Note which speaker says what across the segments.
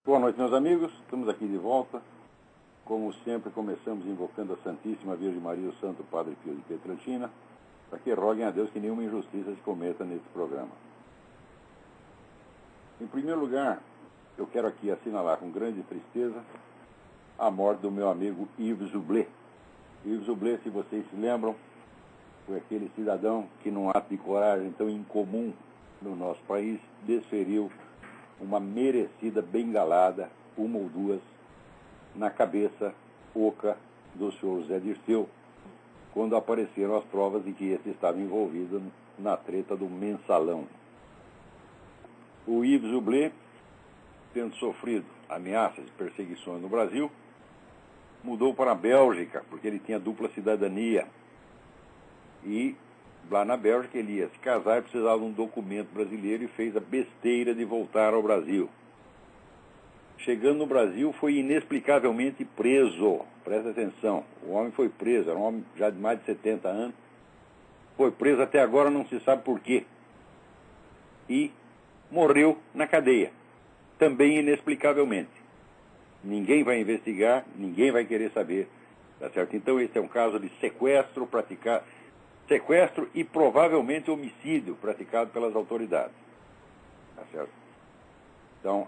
Speaker 1: Boa noite, meus amigos. Estamos aqui de volta. Como sempre, começamos invocando a Santíssima Virgem Maria e o Santo Padre Pio de Pietrelcina, para que roguem a Deus que nenhuma injustiça se cometa nesse programa. Em primeiro lugar, eu quero aqui assinalar com grande tristeza a morte do meu amigo Yves Zoublet. Yves Zoublet, se vocês se lembram, foi aquele cidadão que, num ato de coragem tão incomum no nosso país, desferiu uma merecida bengalada, uma ou duas, na cabeça oca do senhor José Dirceu, quando apareceram as provas de que esse estava envolvido na treta do mensalão. O Yves Zoublet, tendo sofrido ameaças e perseguições no Brasil, mudou para a Bélgica, porque ele tinha dupla cidadania. E lá na Bélgica ele ia se casar e precisava de um documento brasileiro e fez a besteira de voltar ao Brasil. Chegando no Brasil, foi inexplicavelmente preso. Presta atenção, o homem foi preso, era um homem já de mais de 70 anos. Foi preso, até agora não se sabe por quê. E morreu na cadeia, também inexplicavelmente. Ninguém vai investigar, ninguém vai querer saber. Tá certo? Então esse é um caso de sequestro e provavelmente homicídio praticado pelas autoridades. Tá certo? Então,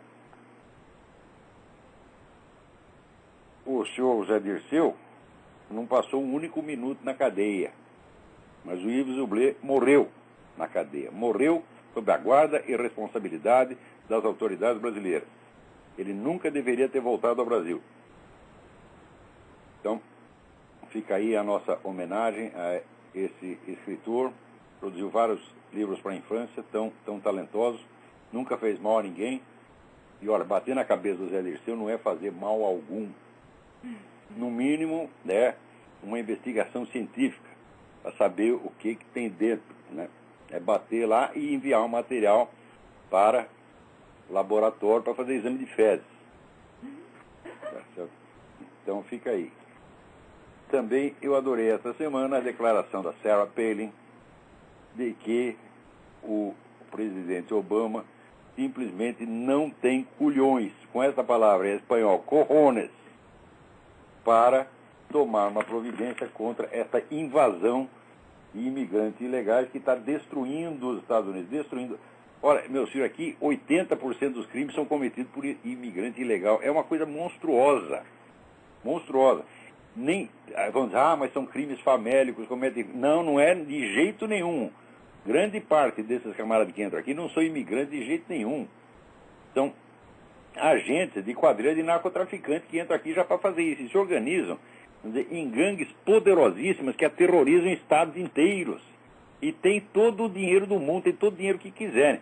Speaker 1: o senhor José Dirceu não passou um único minuto na cadeia, mas o Yves Zoublet morreu na cadeia. Morreu sob a guarda e responsabilidade das autoridades brasileiras. Ele nunca deveria ter voltado ao Brasil. Então, fica aí a nossa homenagem a esse escritor. Produziu vários livros para a infância, tão talentosos, nunca fez mal a ninguém. E olha, bater na cabeça do Zé Dirceu não é fazer mal algum. No mínimo, é uma investigação científica, para saber o que tem dentro, né? É bater lá e enviar um material para laboratório para fazer exame de fezes. Então fica aí. Também eu adorei essa semana a declaração da Sarah Palin de que o presidente Obama simplesmente não tem culhões, com essa palavra em espanhol, cojones, para tomar uma providência contra essa invasão de imigrantes ilegais que está destruindo os Estados Unidos, destruindo. Olha, meus filhos, aqui 80% dos crimes são cometidos por imigrante ilegal. É uma coisa monstruosa. Monstruosa. Nem, vamos dizer, mas são crimes famélicos, cometem. Não é de jeito nenhum. Grande parte desses camaradas que entram aqui não são imigrantes de jeito nenhum. São agentes de quadrilha de narcotraficantes que entram aqui já para fazer isso. E se organizam, vamos dizer, em gangues poderosíssimas que aterrorizam estados inteiros. E tem todo o dinheiro do mundo, tem todo o dinheiro que quiserem.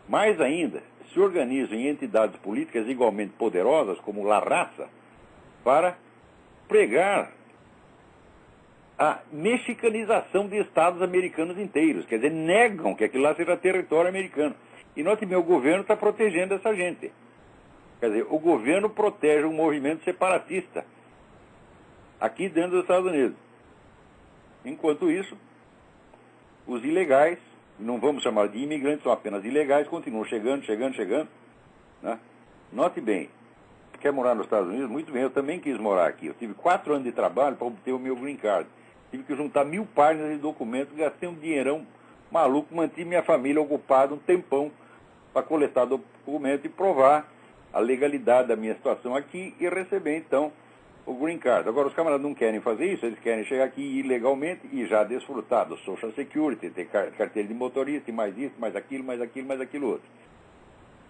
Speaker 1: Mais ainda, se organizam em entidades políticas igualmente poderosas, como La Raça, para pregar a mexicanização de estados americanos inteiros. Quer dizer, negam que aquilo lá seja território americano. E note bem, o governo está protegendo essa gente. Quer dizer, o governo protege um movimento separatista aqui dentro dos Estados Unidos. Enquanto isso, os ilegais, não vamos chamar de imigrantes, são apenas ilegais, continuam chegando. Né? Note bem, quer morar nos Estados Unidos? Muito bem, eu também quis morar aqui. Eu tive 4 anos de trabalho para obter o meu green card. Tive que juntar 1000 páginas de documentos, gastei um dinheirão maluco, mantive minha família ocupada um tempão para coletar documento e provar a legalidade da minha situação aqui e receber, então, o green card. Agora, os camaradas não querem fazer isso, eles querem chegar aqui ilegalmente e já desfrutar do Social Security, ter carteira de motorista, e mais isso, mais aquilo outro.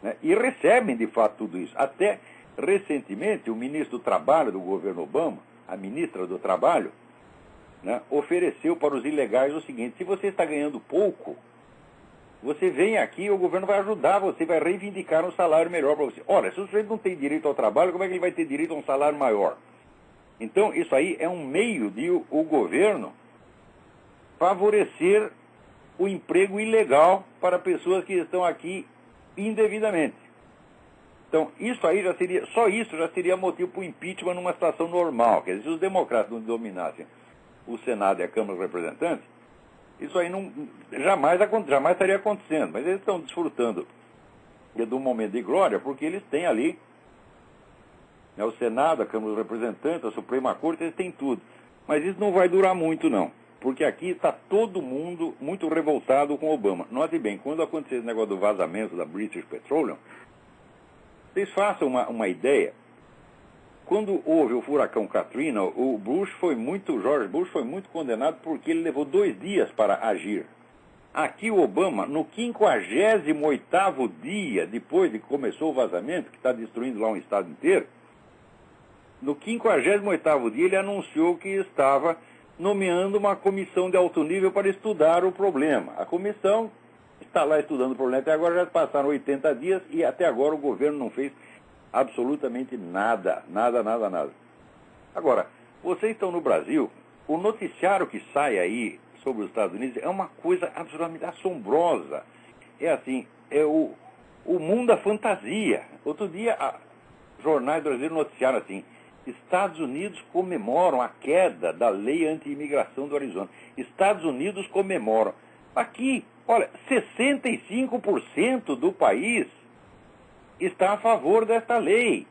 Speaker 1: Né? E recebem, de fato, tudo isso. Até recentemente, o ministro do Trabalho do governo Obama, a ministra do Trabalho, né, ofereceu para os ilegais o seguinte: se você está ganhando pouco, você vem aqui e o governo vai ajudar você, vai reivindicar um salário melhor para você. Ora, se o sujeito não tem direito ao trabalho, como é que ele vai ter direito a um salário maior? Então, isso aí é um meio de o governo favorecer o emprego ilegal para pessoas que estão aqui indevidamente. Então, só isso já seria motivo para o impeachment numa situação normal. Quer dizer, se os democratas não dominassem o Senado e a Câmara dos Representantes, isso aí jamais estaria acontecendo. Mas eles estão desfrutando de um momento de glória porque eles têm ali O Senado, a Câmara dos Representantes, a Suprema Corte, eles têm tudo. Mas isso não vai durar muito, não. Porque aqui está todo mundo muito revoltado com Obama. Note bem, quando aconteceu esse negócio do vazamento da British Petroleum, vocês façam uma ideia. Quando houve o furacão Katrina, George Bush foi muito condenado porque ele levou 2 dias para agir. Aqui o Obama, no 58º dia, depois de que começou o vazamento, que está destruindo lá um estado inteiro, no 58º dia ele anunciou que estava nomeando uma comissão de alto nível para estudar o problema. A comissão está lá estudando o problema até agora, já passaram 80 dias e até agora o governo não fez absolutamente nada. Agora, vocês estão no Brasil, o noticiário que sai aí sobre os Estados Unidos é uma coisa absolutamente assombrosa. É assim, é o mundo da fantasia. Outro dia, jornais brasileiros noticiaram assim: Estados Unidos comemoram a queda da lei anti-imigração do Arizona. Estados Unidos comemoram. Aqui, olha, 65% do país está a favor desta lei.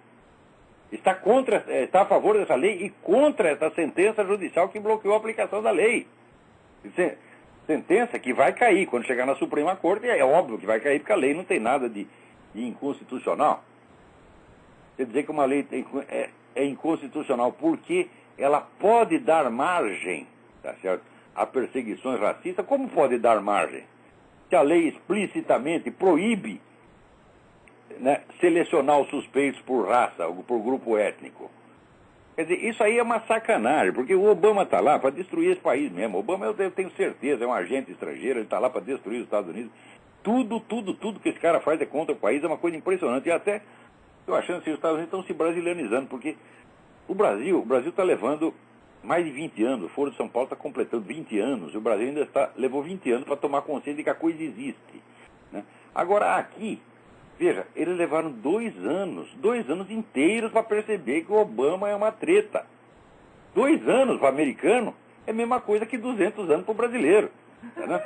Speaker 1: Está a favor dessa lei e contra essa sentença judicial que bloqueou a aplicação da lei. Sentença que vai cair. Quando chegar na Suprema Corte, é óbvio que vai cair, porque a lei não tem nada de inconstitucional. Quer dizer que uma lei é inconstitucional porque ela pode dar margem, tá certo, a perseguições racistas. Como pode dar margem? Se a lei explicitamente proíbe, né, selecionar os suspeitos por raça ou por grupo étnico. Quer dizer, isso aí é uma sacanagem, porque o Obama está lá para destruir esse país mesmo. O Obama, eu tenho certeza, é um agente estrangeiro, ele está lá para destruir os Estados Unidos. Tudo que esse cara faz é contra o país, é uma coisa impressionante. E até, estou achando que os Estados Unidos estão se brasileirando, porque o Brasil está levando mais de 20 anos, o Foro de São Paulo está completando 20 anos, e o Brasil ainda levou 20 anos para tomar consciência de que a coisa existe, né? Agora, aqui, veja, eles levaram 2 anos inteiros para perceber que o Obama é uma treta. 2 anos para o americano é a mesma coisa que 200 anos para o brasileiro, né?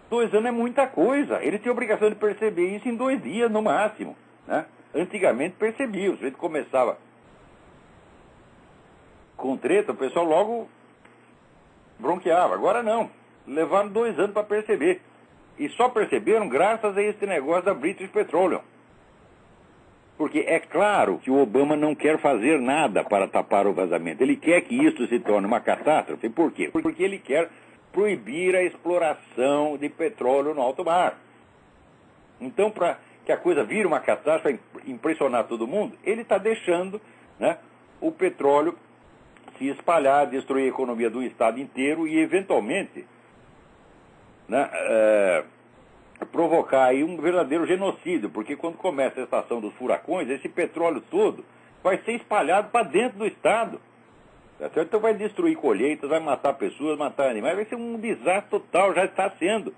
Speaker 1: 2 anos é muita coisa. Ele tinha a obrigação de perceber isso em 2 dias no máximo, né? Antigamente percebia, o sujeito começava com treta, o pessoal logo bronqueava. Agora não, levaram 2 anos para perceber. E só perceberam graças a esse negócio da British Petroleum. Porque é claro que o Obama não quer fazer nada para tapar o vazamento. Ele quer que isso se torne uma catástrofe. Por quê? Porque ele quer proibir a exploração de petróleo no alto mar. Então, para que a coisa vire uma catástrofe, para impressionar todo mundo, ele está deixando, né, o petróleo se espalhar, destruir a economia do estado inteiro e, eventualmente, né, provocar aí um verdadeiro genocídio, porque quando começa a estação dos furacões, esse petróleo todo vai ser espalhado para dentro do estado. Então vai destruir colheitas, vai matar pessoas, matar animais, vai ser um desastre total, já está sendo.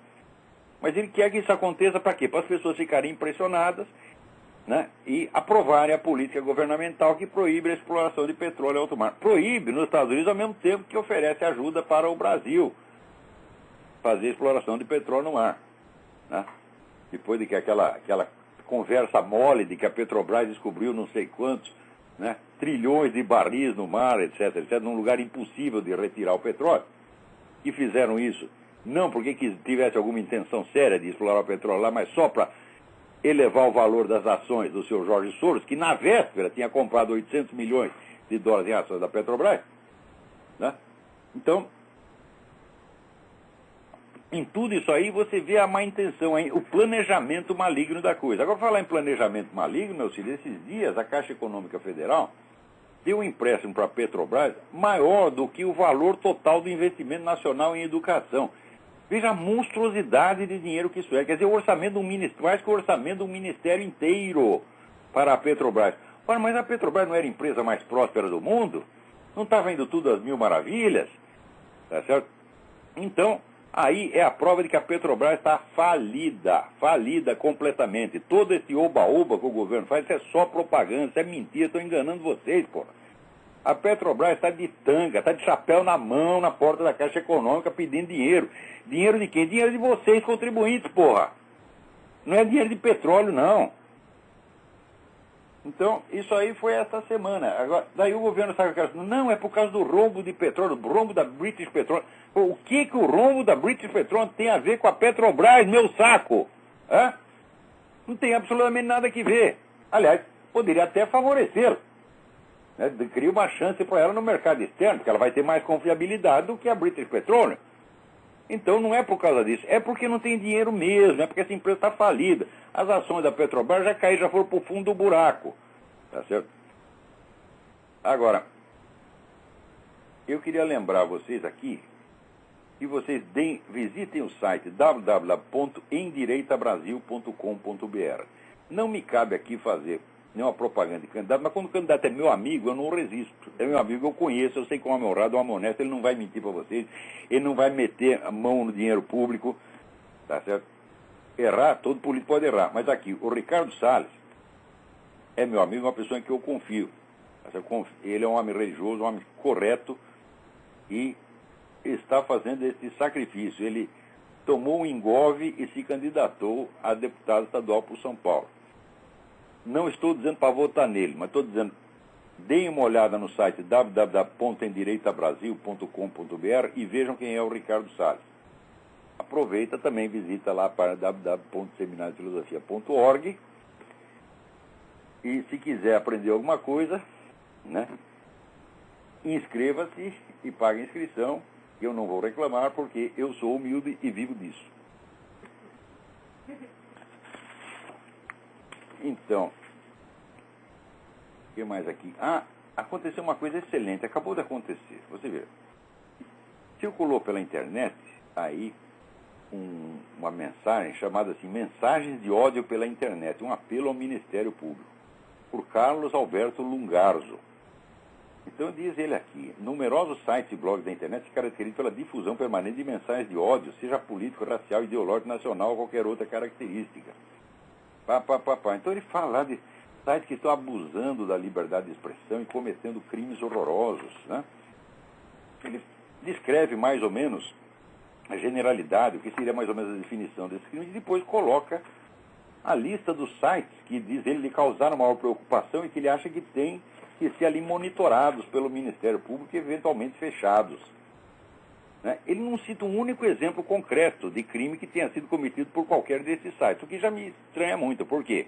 Speaker 1: Mas ele quer que isso aconteça para quê? Para as pessoas ficarem impressionadas, né, e aprovarem a política governamental que proíbe a exploração de petróleo em alto mar. Proíbe nos Estados Unidos ao mesmo tempo que oferece ajuda para o Brasil fazer exploração de petróleo no mar, né? Depois de que aquela conversa mole de que a Petrobras descobriu não sei quantos, né, trilhões de barris no mar, etc, num lugar impossível de retirar o petróleo, e fizeram isso não porque tivesse alguma intenção séria de explorar o petróleo lá, mas só para elevar o valor das ações do seu Jorge Soros, que na véspera tinha comprado 800 milhões de dólares em ações da Petrobras, né? Então, em tudo isso aí você vê a má intenção, hein? O planejamento maligno da coisa. Agora, falar em planejamento maligno, meu filho, esses dias a Caixa Econômica Federal deu um empréstimo para a Petrobras maior do que o valor total do investimento nacional em educação. Veja a monstruosidade de dinheiro que isso é. Quer dizer, o orçamento do ministério, mais que o orçamento do ministério inteiro para a Petrobras. Ora, mas a Petrobras não era a empresa mais próspera do mundo? Não estava indo tudo às mil maravilhas? Tá certo? Então, aí é a prova de que a Petrobras está falida completamente. Todo esse oba-oba que o governo faz, isso é só propaganda, isso é mentira, estão enganando vocês, porra. A Petrobras está de tanga, está de chapéu na mão, na porta da Caixa Econômica, pedindo dinheiro. Dinheiro de quem? Dinheiro de vocês, contribuintes, porra. Não é dinheiro de petróleo, não. Então, isso aí foi essa semana. Agora, daí o governo sabe que não, é por causa do rombo de petróleo, do rombo da British Petroleum. Pô, o que o rombo da British Petroleum tem a ver com a Petrobras, meu saco? Hã? Não tem absolutamente nada que ver. Aliás, poderia até favorecê-la. Né? Cria uma chance para ela no mercado externo, porque ela vai ter mais confiabilidade do que a British Petroleum. Então não é por causa disso, é porque não tem dinheiro mesmo, é porque essa empresa está falida. As ações da Petrobras já caíram, já foram para o fundo do buraco. Tá certo? Agora, eu queria lembrar vocês aqui que vocês visitem o site www.endireitabrasil.com.br. Não me cabe aqui fazer nenhuma propaganda de candidato, mas quando o candidato é meu amigo, eu não resisto. É meu amigo, eu conheço, eu sei que é um homem honrado, um homem honesto, ele não vai mentir para vocês, ele não vai meter a mão no dinheiro público, tá certo? Errar, todo político pode errar, mas aqui, o Ricardo Salles é meu amigo, uma pessoa em que eu confio. Ele é um homem religioso, um homem correto e está fazendo esse sacrifício. Ele tomou um engove e se candidatou a deputado estadual por São Paulo. Não estou dizendo para votar nele, mas estou dizendo, deem uma olhada no site www.endireitabrasil.com.br e vejam quem é o Ricardo Salles. Aproveita também, visita lá para www.seminariofilosofia.org e se quiser aprender alguma coisa, né, inscreva-se e pague a inscrição. Eu não vou reclamar porque eu sou humilde e vivo disso. Então, o que mais aqui? Aconteceu uma coisa excelente, acabou de acontecer. Você vê, circulou pela internet aí uma mensagem chamada assim, Mensagens de Ódio pela Internet, um apelo ao Ministério Público, por Carlos Alberto Lungarzo. Então diz ele aqui, numerosos sites e blogs da internet se caracterizam pela difusão permanente de mensagens de ódio, seja político, racial, ideológico, nacional ou qualquer outra característica. Então ele fala lá de sites que estão abusando da liberdade de expressão e cometendo crimes horrorosos, né? Ele descreve mais ou menos a generalidade, o que seria mais ou menos a definição desses crimes, e depois coloca a lista dos sites que, diz ele, lhe causaram maior preocupação e que ele acha que tem que ser ali monitorados pelo Ministério Público e eventualmente fechados. Né? Ele não cita um único exemplo concreto de crime que tenha sido cometido por qualquer desses sites, o que já me estranha muito. Por quê?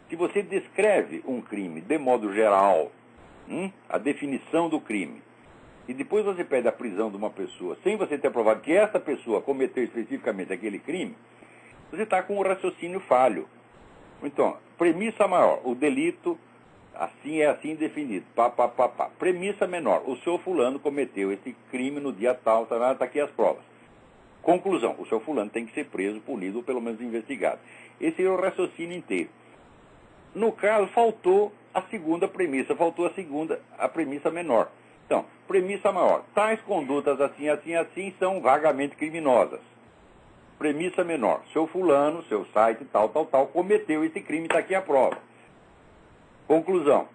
Speaker 1: Se você descreve um crime de modo geral, a definição do crime, e depois você pede a prisão de uma pessoa, sem você ter provado que essa pessoa cometeu especificamente aquele crime, você está com um raciocínio falho. Então, premissa maior, o delito assim é assim definido, Premissa menor, o seu fulano cometeu esse crime no dia tal, está aqui as provas. Conclusão, o seu fulano tem que ser preso, punido ou pelo menos investigado. Esse é o raciocínio inteiro. No caso, faltou a segunda premissa, a premissa menor. Então, premissa maior, tais condutas assim, assim, assim são vagamente criminosas. Premissa menor, seu fulano, seu site, tal, cometeu esse crime, está aqui a prova. Conclusão,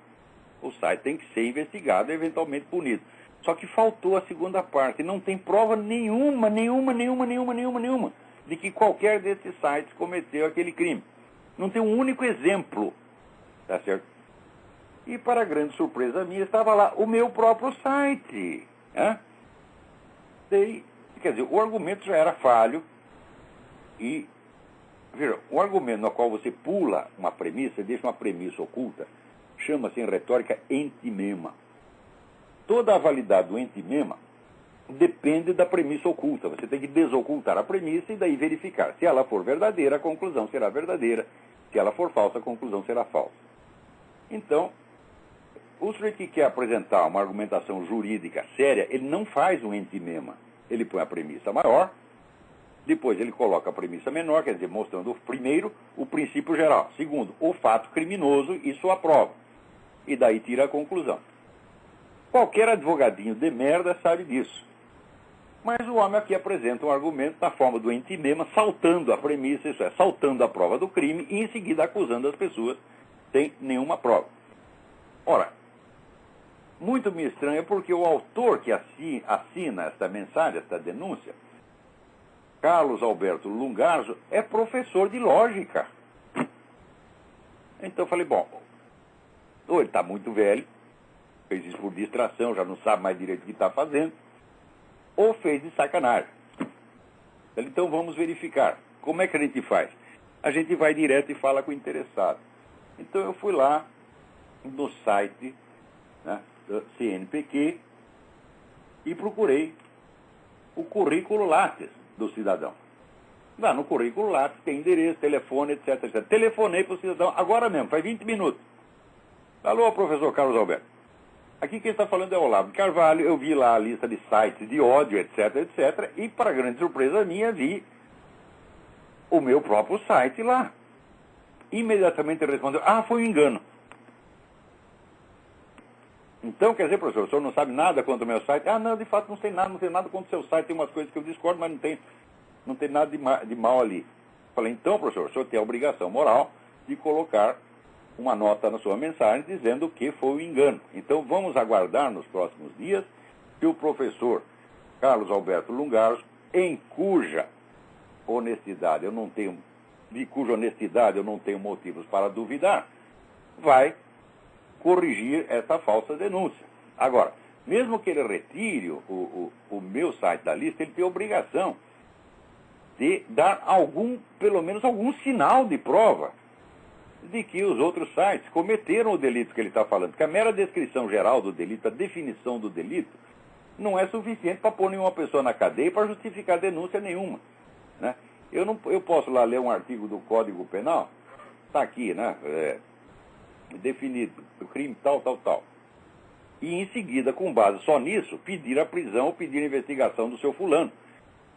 Speaker 1: o site tem que ser investigado e eventualmente punido. Só que faltou a segunda parte, não tem prova nenhuma, de que qualquer desses sites cometeu aquele crime. Não tem um único exemplo, tá certo? E para grande surpresa minha, estava lá o meu próprio site. Quer dizer, o argumento já era falho e, veja, o argumento no qual você pula uma premissa, deixa uma premissa oculta, chama-se em retórica entimema. Toda a validade do entimema depende da premissa oculta. Você tem que desocultar a premissa e daí verificar. Se ela for verdadeira, a conclusão será verdadeira. Se ela for falsa, a conclusão será falsa. Então, o sujeito que quer apresentar uma argumentação jurídica séria, ele não faz um entimema. Ele põe a premissa maior, depois ele coloca a premissa menor, quer dizer, mostrando, primeiro, o princípio geral. Segundo, o fato criminoso e sua prova. E daí tira a conclusão. Qualquer advogadinho de merda sabe disso. Mas o homem aqui apresenta um argumento na forma do entimema, saltando a premissa, isso é, saltando a prova do crime e em seguida acusando as pessoas sem nenhuma prova. Ora, muito me estranha porque o autor que assina esta mensagem, esta denúncia, Carlos Alberto Lungarzo, é professor de lógica. Então eu falei, bom, ou ele está muito velho, fez isso por distração, já não sabe mais direito o que está fazendo, ou fez de sacanagem. Então vamos verificar. Como é que a gente faz? A gente vai direto e fala com o interessado. Então eu fui lá no site, né, do CNPq e procurei o currículo Lattes do cidadão. Lá no currículo Lattes tem endereço, telefone, etc, etc. Telefonei para o cidadão agora mesmo, faz 20 minutos. Alô, professor Carlos Alberto. Aqui quem está falando é o Olavo de Carvalho. Eu vi lá a lista de sites de ódio, etc, etc. E, para grande surpresa minha, vi o meu próprio site lá. Imediatamente ele respondeu, foi um engano. Então, quer dizer, professor, o senhor não sabe nada contra o meu site? Não, de fato não sei nada contra o seu site. Tem umas coisas que eu discordo, mas não tem nada de mal ali. Falei, então, professor, o senhor tem a obrigação moral de colocar uma nota na sua mensagem dizendo que foi um engano. Então vamos aguardar nos próximos dias que o professor Carlos Alberto Lungaros, de cuja honestidade eu não tenho motivos para duvidar, vai corrigir essa falsa denúncia. Agora, mesmo que ele retire o meu site da lista, ele tem a obrigação de dar pelo menos algum sinal de prova de que os outros sites cometeram o delito que ele está falando. Porque a mera descrição geral do delito, a definição do delito, não é suficiente para pôr nenhuma pessoa na cadeia para justificar denúncia nenhuma. Né? Eu posso lá ler um artigo do Código Penal, está aqui, né? Definido, o crime tal, tal, tal. E em seguida, com base só nisso, pedir a prisão ou pedir a investigação do seu fulano.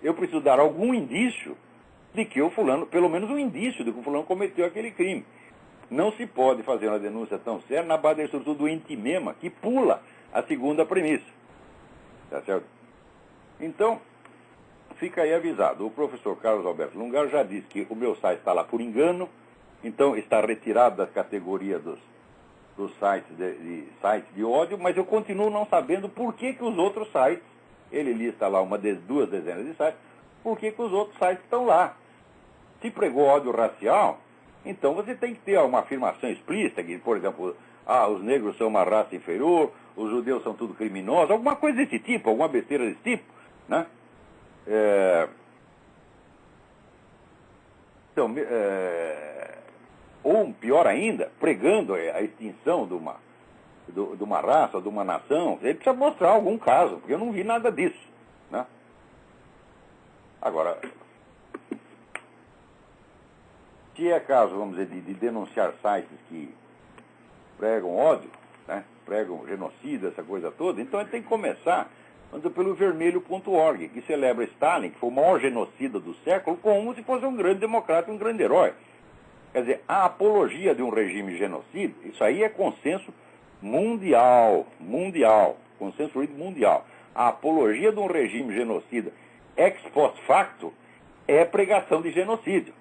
Speaker 1: Eu preciso dar algum indício de que o fulano, pelo menos um indício de que o fulano cometeu aquele crime. Não se pode fazer uma denúncia tão séria na base da estrutura do intimema, que pula a segunda premissa. Tá certo? Então, fica aí avisado. O professor Carlos Alberto Lungaros já disse que o meu site está lá por engano, então está retirado das categorias dos sites de ódio, mas eu continuo não sabendo por que os outros sites, ele lista lá duas dezenas de sites, por que os outros sites estão lá. Se pregou ódio racial, então você tem que ter uma afirmação explícita, que, por exemplo, os negros são uma raça inferior, os judeus são tudo criminosos, alguma coisa desse tipo, alguma besteira desse tipo, né? Ou pior ainda, pregando a extinção de uma raça, de uma nação, ele precisa mostrar algum caso, porque eu não vi nada disso, né? Agora, se é caso, vamos dizer, de denunciar sites que pregam ódio, né, pregam genocídio, essa coisa toda, então ele tem que começar pelo vermelho.org, que celebra Stalin, que foi o maior genocida do século, como se fosse um grande democrata, um grande herói. Quer dizer, a apologia de um regime genocida, isso aí é consenso mundial, consenso jurídico mundial. A apologia de um regime genocida ex post facto é pregação de genocídio.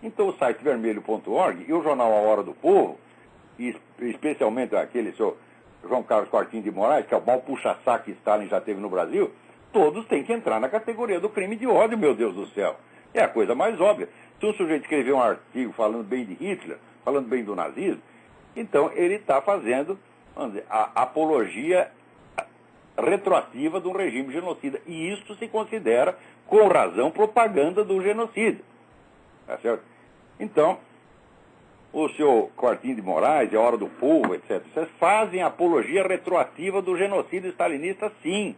Speaker 1: Então o site vermelho.org e o jornal A Hora do Povo, e especialmente aquele seu João Carlos Quartinho de Moraes, que é o maior puxa-saco que Stalin já teve no Brasil, todos têm que entrar na categoria do crime de ódio, meu Deus do céu. É a coisa mais óbvia. Se um sujeito escrever um artigo falando bem de Hitler, falando bem do nazismo, então ele está fazendo, vamos dizer, a apologia retroativa de um regime genocida. E isto se considera, com razão, propaganda do genocídio. Tá certo? Então, o seu Quartinho de Moraes, a Hora do Povo, etc., vocês fazem apologia retroativa do genocídio stalinista, sim.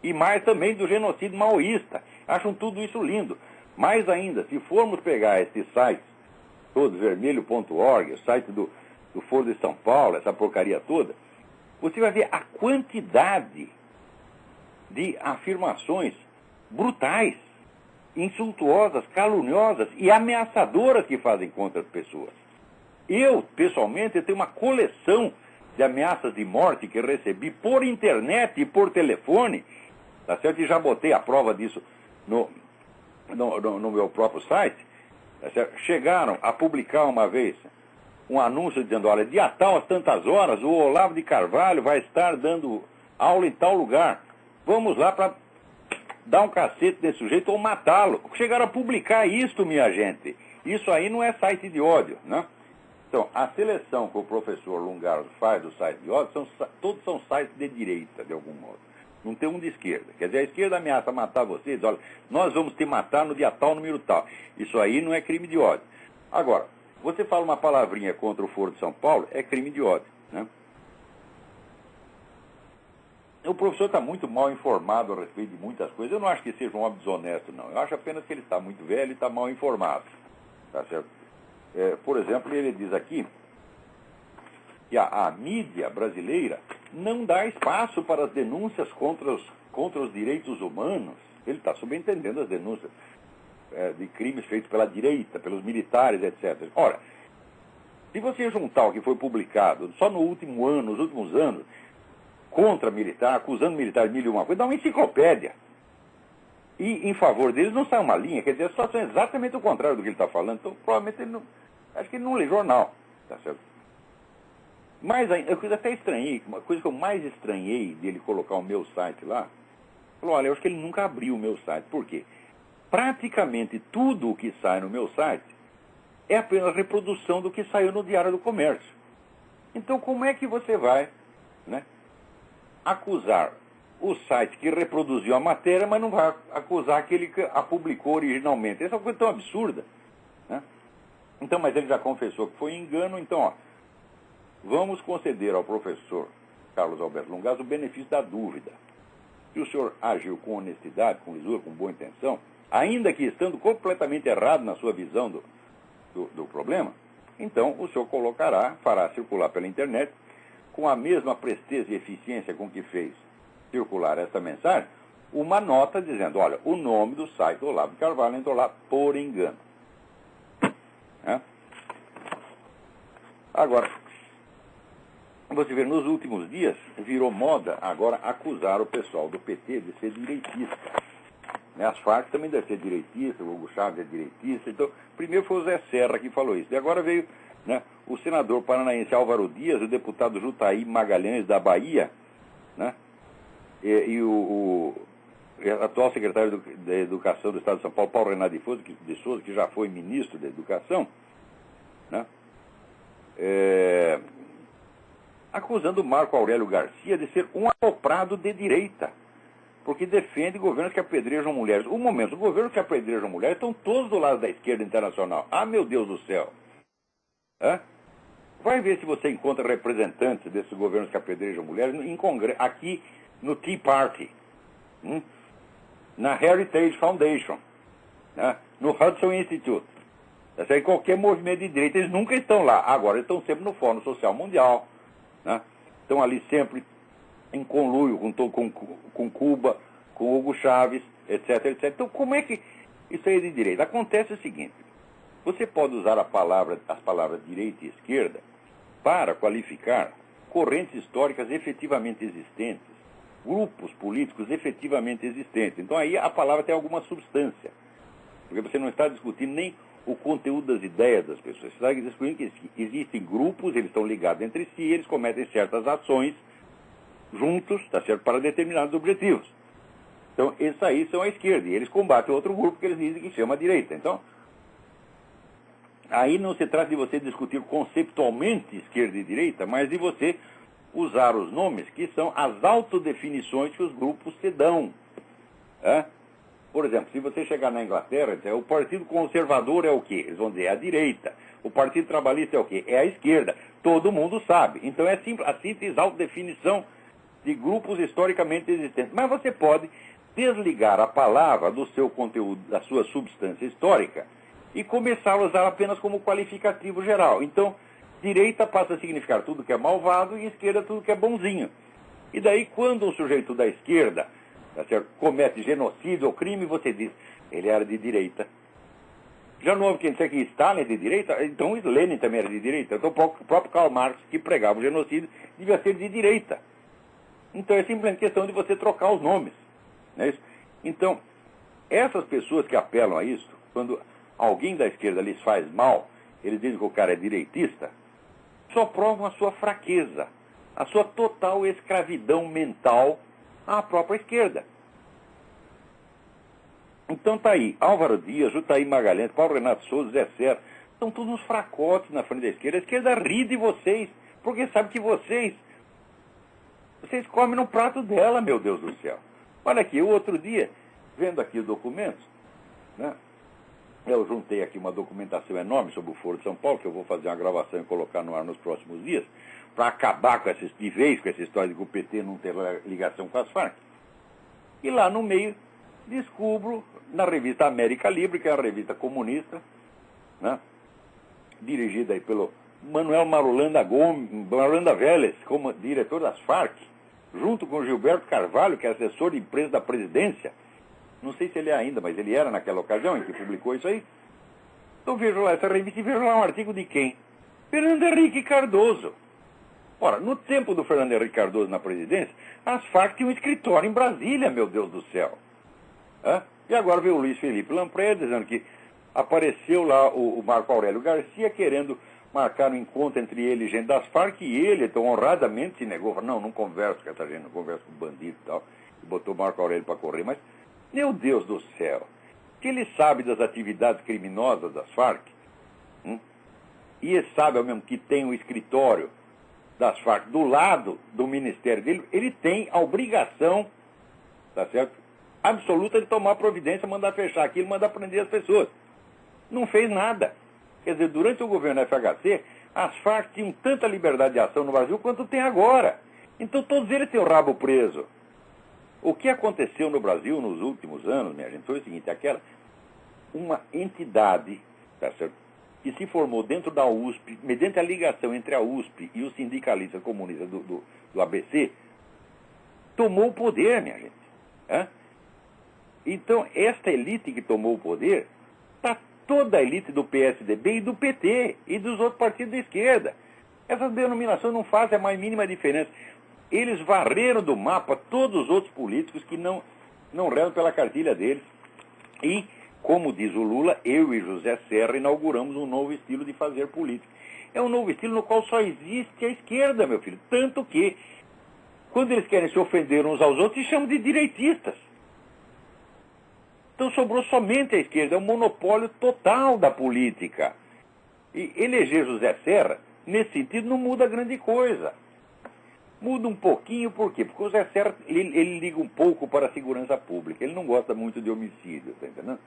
Speaker 1: E mais também do genocídio maoísta. Acham tudo isso lindo. Mais ainda, se formos pegar esses sites, todos, vermelho.org, o site do Foro de São Paulo, essa porcaria toda, você vai ver a quantidade de afirmações brutais, insultuosas, caluniosas e ameaçadoras que fazem contra as pessoas. Eu, pessoalmente, tenho uma coleção de ameaças de morte que recebi por internet e por telefone, tá certo? E já botei a prova disso no meu próprio site, tá certo? Chegaram a publicar uma vez um anúncio dizendo, olha, dia tal, às tantas horas, o Olavo de Carvalho vai estar dando aula em tal lugar. Vamos lá para dar um cacete nesse sujeito ou matá-lo. Chegaram a publicar isto, minha gente. Isso aí não é site de ódio, né? Então, a seleção que o professor Lungardo faz do site de ódio, todos são sites de direita, de algum modo. Não tem um de esquerda. Quer dizer, a esquerda ameaça matar vocês, olha, nós vamos te matar no dia tal, número tal. Isso aí não é crime de ódio. Agora, você fala uma palavrinha contra o Foro de São Paulo, é crime de ódio, né? O professor está muito mal informado a respeito de muitas coisas. Eu não acho que seja um homem desonesto, não. Eu acho apenas que ele está muito velho e está mal informado. Tá certo? Por exemplo, ele diz aqui que a mídia brasileira não dá espaço para as denúncias contra os direitos humanos. Ele está subentendendo as denúncias de crimes feitos pela direita, pelos militares, etc. Ora, se você juntar o que foi publicado só no último ano, nos últimos anos, contra militar, acusando militar de mil e uma coisa, dá uma enciclopédia. E em favor deles não sai uma linha, quer dizer, a situação é exatamente o contrário do que ele está falando, então provavelmente ele não, acho que ele não lê jornal, tá certo? Mas eu até estranhei, uma coisa que eu mais estranhei dele colocar o meu site lá, falou, olha, eu acho que ele nunca abriu o meu site, por quê? Praticamente tudo o que sai no meu site é apenas reprodução do que saiu no Diário do Comércio. Então como é que você vai, né, acusar o site que reproduziu a matéria, mas não vai acusar aquele que a publicou originalmente? Essa é uma coisa tão absurda, né? Então, mas ele já confessou que foi engano, então, ó, vamos conceder ao professor Carlos Alberto Lungardo o benefício da dúvida. Se o senhor agiu com honestidade, com lisura, com boa intenção, ainda que estando completamente errado na sua visão do problema, então o senhor fará circular pela internet, com a mesma presteza e eficiência com que fez circular esta mensagem, uma nota dizendo, olha, o nome do site do Olavo de Carvalho entrou lá por engano. Agora, você vê, nos últimos dias, virou moda agora acusar o pessoal do PT de ser direitista. As Farc também devem ser direitistas, o Hugo Chávez é direitista. Então, primeiro foi o Zé Serra que falou isso. E agora veio, né, o senador paranaense Álvaro Dias, o deputado Jutaí Magalhães da Bahia, né, e o atual secretário da Educação do Estado de São Paulo, Paulo Renato de Souza, que já foi ministro da Educação, né, acusando o Marco Aurélio Garcia de ser um aloprado de direita, porque defende governos que apedrejam mulheres. Os governos que apedrejam mulheres estão todos do lado da esquerda internacional. Ah, meu Deus do céu! Vai ver se você encontra representantes desses governos que apedrejam mulheres em congresso, aqui no Tea Party, na Heritage Foundation, né, no Hudson Institute. Em qualquer movimento de direita, eles nunca estão lá. Agora, eles estão sempre no Fórum Social Mundial, né? Estão ali sempre em conluio com Cuba, com Hugo Chávez, etc, etc. Então, como é que isso aí é de direita? Acontece o seguinte, você pode usar as palavras direita e esquerda para qualificar correntes históricas efetivamente existentes, grupos políticos efetivamente existentes. Então, aí a palavra tem alguma substância, porque você não está discutindo nem o conteúdo das ideias das pessoas. Você está discutindo que existem grupos, eles estão ligados entre si, eles cometem certas ações juntos, tá certo, para determinados objetivos. Então, esses aí são a esquerda, e eles combatem outro grupo que eles dizem que chama a direita. Então, aí não se trata de você discutir conceptualmente esquerda e direita, mas de você usar os nomes que são as autodefinições que os grupos se dão. Por exemplo, se você chegar na Inglaterra, o Partido Conservador é o quê? Eles vão dizer, é a direita. O Partido Trabalhista é o quê? É a esquerda. Todo mundo sabe. Então é a simples autodefinição de grupos historicamente existentes. Mas você pode desligar a palavra do seu conteúdo, da sua substância histórica, e começar a usar apenas como qualificativo geral. Então, direita passa a significar tudo que é malvado e esquerda tudo que é bonzinho. E daí, quando um sujeito da esquerda, tá certo, comete genocídio ou crime, você diz, ele era de direita. Já não houve quem disser que Stalin é de direita, então Lenin também era de direita. Então o próprio Karl Marx, que pregava o genocídio, devia ser de direita. Então é simplesmente questão de você trocar os nomes. Não é isso? Então, essas pessoas que apelam a isso, quando alguém da esquerda lhes faz mal, eles dizem que o cara é direitista, só provam a sua fraqueza, a sua total escravidão mental à própria esquerda. Então tá aí, Álvaro Dias, Jutaí Magalhães, Paulo Renato Souza, Zé Serra, São todos uns fracotes na frente da esquerda. A esquerda ri de vocês, porque sabe que vocês comem no prato dela, meu Deus do céu. Olha aqui, o outro dia, vendo aqui os documentos, né, eu juntei aqui uma documentação enorme sobre o Foro de São Paulo, que eu vou fazer uma gravação e colocar no ar nos próximos dias, para acabar com de vez com essa história de que o PT não ter ligação com as Farc. E lá no meio, descubro, na revista América Livre, que é uma revista comunista, né, dirigida aí pelo Manuel Marulanda Vélez, como diretor das Farc, junto com Gilberto Carvalho, que é assessor de imprensa da presidência. Não sei se ele é ainda, mas ele era naquela ocasião em que publicou isso aí. Então vejo lá essa revista e vejo lá um artigo de quem? Fernando Henrique Cardoso. Ora, no tempo do Fernando Henrique Cardoso na presidência, as Farc tinham um escritório em Brasília, meu Deus do céu. E agora veio o Luiz Felipe Lampré dizendo que apareceu lá o Marco Aurélio Garcia querendo marcar um encontro entre ele e gente das Farc, e ele, então, honradamente se negou. Falou, não converso com essa gente, não converso com bandido e tal. E botou o Marco Aurélio para correr. Mas, meu Deus do céu, se ele sabe das atividades criminosas das Farc, e ele sabe ao mesmo que tem um escritório das Farc do lado do ministério dele, ele tem a obrigação, tá certo, absoluta de tomar providência, mandar fechar aquilo, mandar prender as pessoas. Não fez nada. Quer dizer, durante o governo FHC, as Farc tinham tanta liberdade de ação no Brasil quanto tem agora. Então todos eles têm o rabo preso. O que aconteceu no Brasil nos últimos anos, minha gente, foi o seguinte, uma entidade, tá certo, que se formou dentro da USP, mediante a ligação entre a USP e os sindicalistas comunistas do ABC, tomou o poder, minha gente. Então, esta elite que tomou o poder, está toda a elite do PSDB e do PT e dos outros partidos de esquerda. Essas denominações não fazem a mais mínima diferença. Eles varreram do mapa todos os outros políticos que não rezam pela cartilha deles. E, como diz o Lula, eu e José Serra inauguramos um novo estilo de fazer política. É um novo estilo no qual só existe a esquerda, meu filho. Tanto que, quando eles querem se ofender uns aos outros, se chamam de direitistas. Então sobrou somente a esquerda, é um monopólio total da política. E eleger José Serra, nesse sentido, não muda grande coisa. Muda um pouquinho, por quê? Porque o José Serra, ele liga um pouco para a segurança pública, ele não gosta muito de homicídio, tá entendendo?